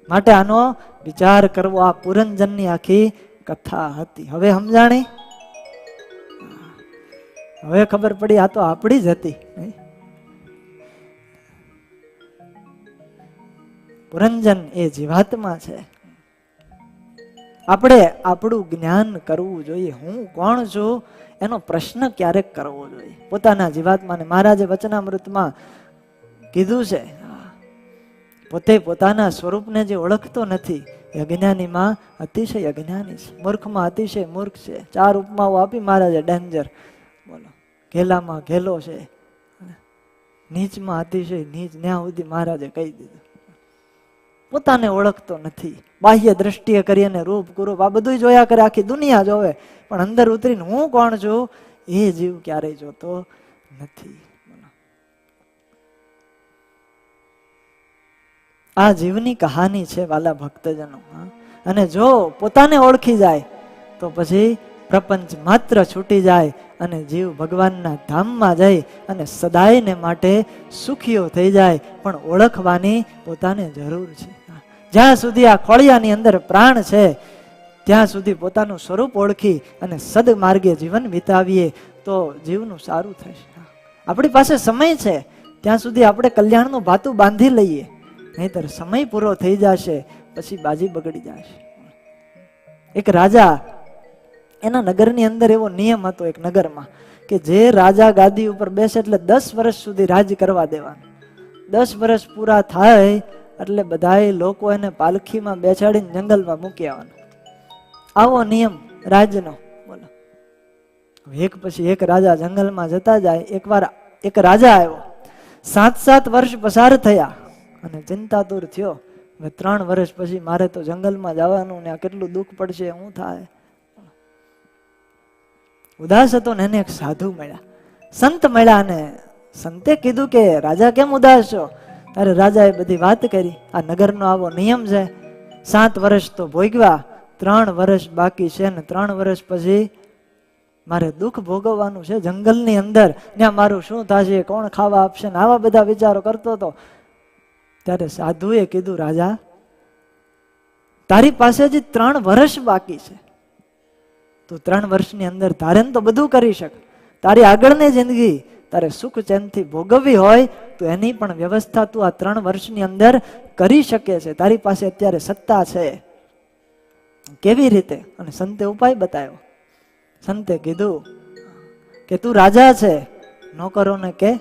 માટે આનો વિચાર કરવો. આ પુરંજનની આખી કથા હતી. હવે સમજાણી? હવે ખબર પડી આ તો આપણી જ હતી. પુરંજન એ જીવાત્મા છે. આપણે આપણું જ્ઞાન કરવું જોઈએ. હું કોણ છું એનો પ્રશ્ન ક્યારેક કરવો જોઈએ પોતાના જીવાત્માને. મહારાજે વચનામૃતમાં કીધું છે, પોતે પોતાના સ્વરૂપને જે ઓળખતો નથી એ અજ્ઞાનીમાં અતિશય અજ્ઞાની છે, મૂર્ખમાં અતિશય મૂર્ખ છે. 4 ઉપમાઓ આપી મહારાજે. ડેન્જર, બોલો. ઘેલામાં ઘેલો છે, નીચમાં અતિશય નીચ. ન્યા સુધી મહારાજે કહી દીધું. પોતાને ઓળખતો નથી. બાહ્ય દ્રષ્ટિએ કરી અને રૂપ કુરૂપ આ બધું જોયા કરે, આખી દુનિયા જોવે, પણ અંદર ઉતરીને હું કોણ છું એ જીવ ક્યારેય જોતો નથી. આ જીવની કહાની છે વાલા ભક્તજનો. અને જો પોતાને ઓળખી જાય તો પછી પ્રપંચ માત્ર છૂટી જાય અને જીવ ભગવાનના ધામમાં જાય અને સદાયને માટે સુખીઓ થઈ જાય. પણ ઓળખવાની પોતાને જરૂર છે. જ્યાં સુધી આ ખોળિયાની અંદર પ્રાણ છે ત્યાં સુધી પોતાનું સ્વરૂપ ઓળખી અને સદમાર્ગે જીવન વિતાવીએ તો જીવનું સારું થશે. આપણી પાસે સમય છે ત્યાં સુધી આપણે કલ્યાણનું ભાતું બાંધી લઈએ, નહીતર સમય પૂરો થઈ જશે પછી બાજી બગડી જશે. એક રાજા, એના નગરની અંદર એવો નિયમ હતો એક નગરમાં કે જે રાજા ગાદી ઉપર બેસે એટલે 10 વર્ષ સુધી રાજ કરવા દેવાનું. 10 વર્ષ પૂરા થાય એટલે બધાય લોકો એને પાલખીમાં બેસાડીને જંગલમાં મૂકી આવવાનું. આવો નિયમ રાજનો. બોલો. એક પછી એક રાજા જંગલમાં જતા જાય. એકવાર એક રાજા આવ્યો, 7 વર્ષ પસાર થયા અને ચિંતાતુર થયો. હવે 3 વર્ષ પછી મારે તો જંગલમાં જવાનું ને આ કેટલું દુઃખ પડશે, શું થાય. ઉદાસ હતો ને એને એક સાધુ મળ્યા, સંત મળ્યા. ને સંતે કીધું કે રાજા કેમ ઉદાસ છો? ત્યારે રાજાએ બધી વાત કરી. આ નગરનો આવો નિયમ છે, 7 વર્ષ તો ભોગવ્યા, 3 વર્ષ બાકી છે ને 3 વર્ષ પછી મારે દુઃખ ભોગવવાનું છે જંગલની અંદર. ત્યાં મારું શું થશે, કોણ ખાવા આપશે ને આવા બધા વિચારો કરતો હતો. ત્યારે સાધુએ કીધું, રાજા તારી પાસે હજી 3 વર્ષ બાકી છે. તું 3 વર્ષની અંદર તારે તો બધું કરી શક. તારી આગળની જિંદગી તારે સુખ ચેનથી ભોગવવી હોય તો એની પણ વ્યવસ્થા તું આ 3 વર્ષની અંદર કરી શકે છે. તારી પાસે અત્યારે સત્તા છે. કેવી રીતે? અને સંતે ઉપાય બતાવ્યો. સંતે કીધું કે તું રાજા છે, નોકરોને કે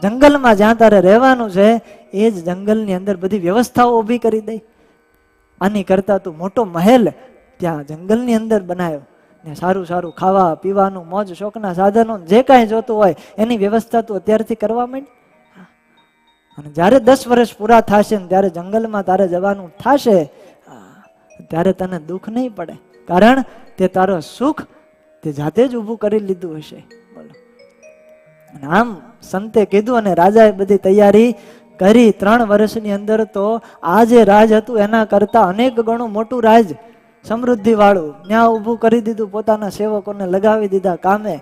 જંગલમાં જ્યાં તારે રહેવાનું છે એ જ જંગલની અંદર બધી વ્યવસ્થાઓ ઊભી કરી દે. આની કરતા તું મોટો મહેલ ત્યાં જંગલની અંદર બનાવ્યો ને સારું સારું ખાવા પીવાનું, મોજ શોખના સાધનો જે કાંઈ જોતું હોય એની વ્યવસ્થા તું અત્યારથી કરવા માંડ. અને જ્યારે 10 વર્ષ પૂરા થશે ને ત્યારે જંગલમાં તારે જવાનું થશે ત્યારે તને દુઃખ નહીં પડે, કારણ તે તારો સુખ તે જાતે જ ઊભું કરી લીધું હશે. બોલો. અને આમ સંતે કીધું અને રાજાએ બધી તૈયારી કરી. 3 વર્ષની અંદર તો આ જે રાજ હતું એના કરતા અનેક ગણું મોટું રાજ, સમૃદ્ધિ વાળું, ત્યાં ઊભું કરી દીધું. પોતાના સેવકોને લગાવી દીધા કામે.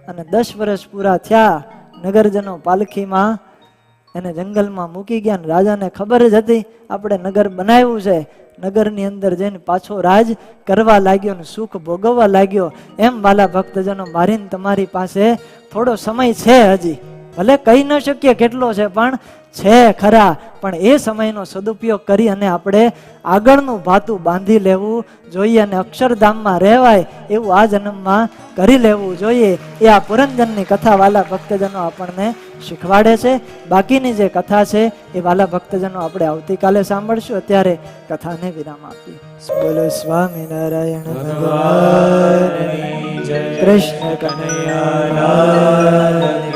અને 10 વર્ષ પૂરા થયા, નગરજનો પાલખીમાં એને જંગલમાં મૂકી ગયા. ને રાજાને ખબર જ હતી આપણે નગર બનાવ્યું છે. નગરની અંદર જઈને પાછો રાજ કરવા લાગ્યો ને સુખ ભોગવવા લાગ્યો. એમ વાલા ભક્તજનો, મારીને તમારી પાસે થોડો સમય છે, હજી ભલે કહી ન શકીએ કેટલો છે, પણ છે ખરા. પણ એ સમયનો સદુપયોગ કરી અને આપણે આગળનું ભાતું બાંધી લેવું જોઈએ અને અક્ષરધામમાં રહેવાય એવું આ જન્મમાં કરી લેવું જોઈએ. એ આ પુરંજનની કથા વાલા ભક્તજનો આપણને શીખવાડે છે. બાકીની જે કથા છે એ વાલા ભક્તજનો આપણે આવતીકાલે સાંભળશું. અત્યારે કથાને વિરામ આપીએ. બોલો સ્વામિનારાયણ ભગવાન, કૃષ્ણ કનૈયા લાલ.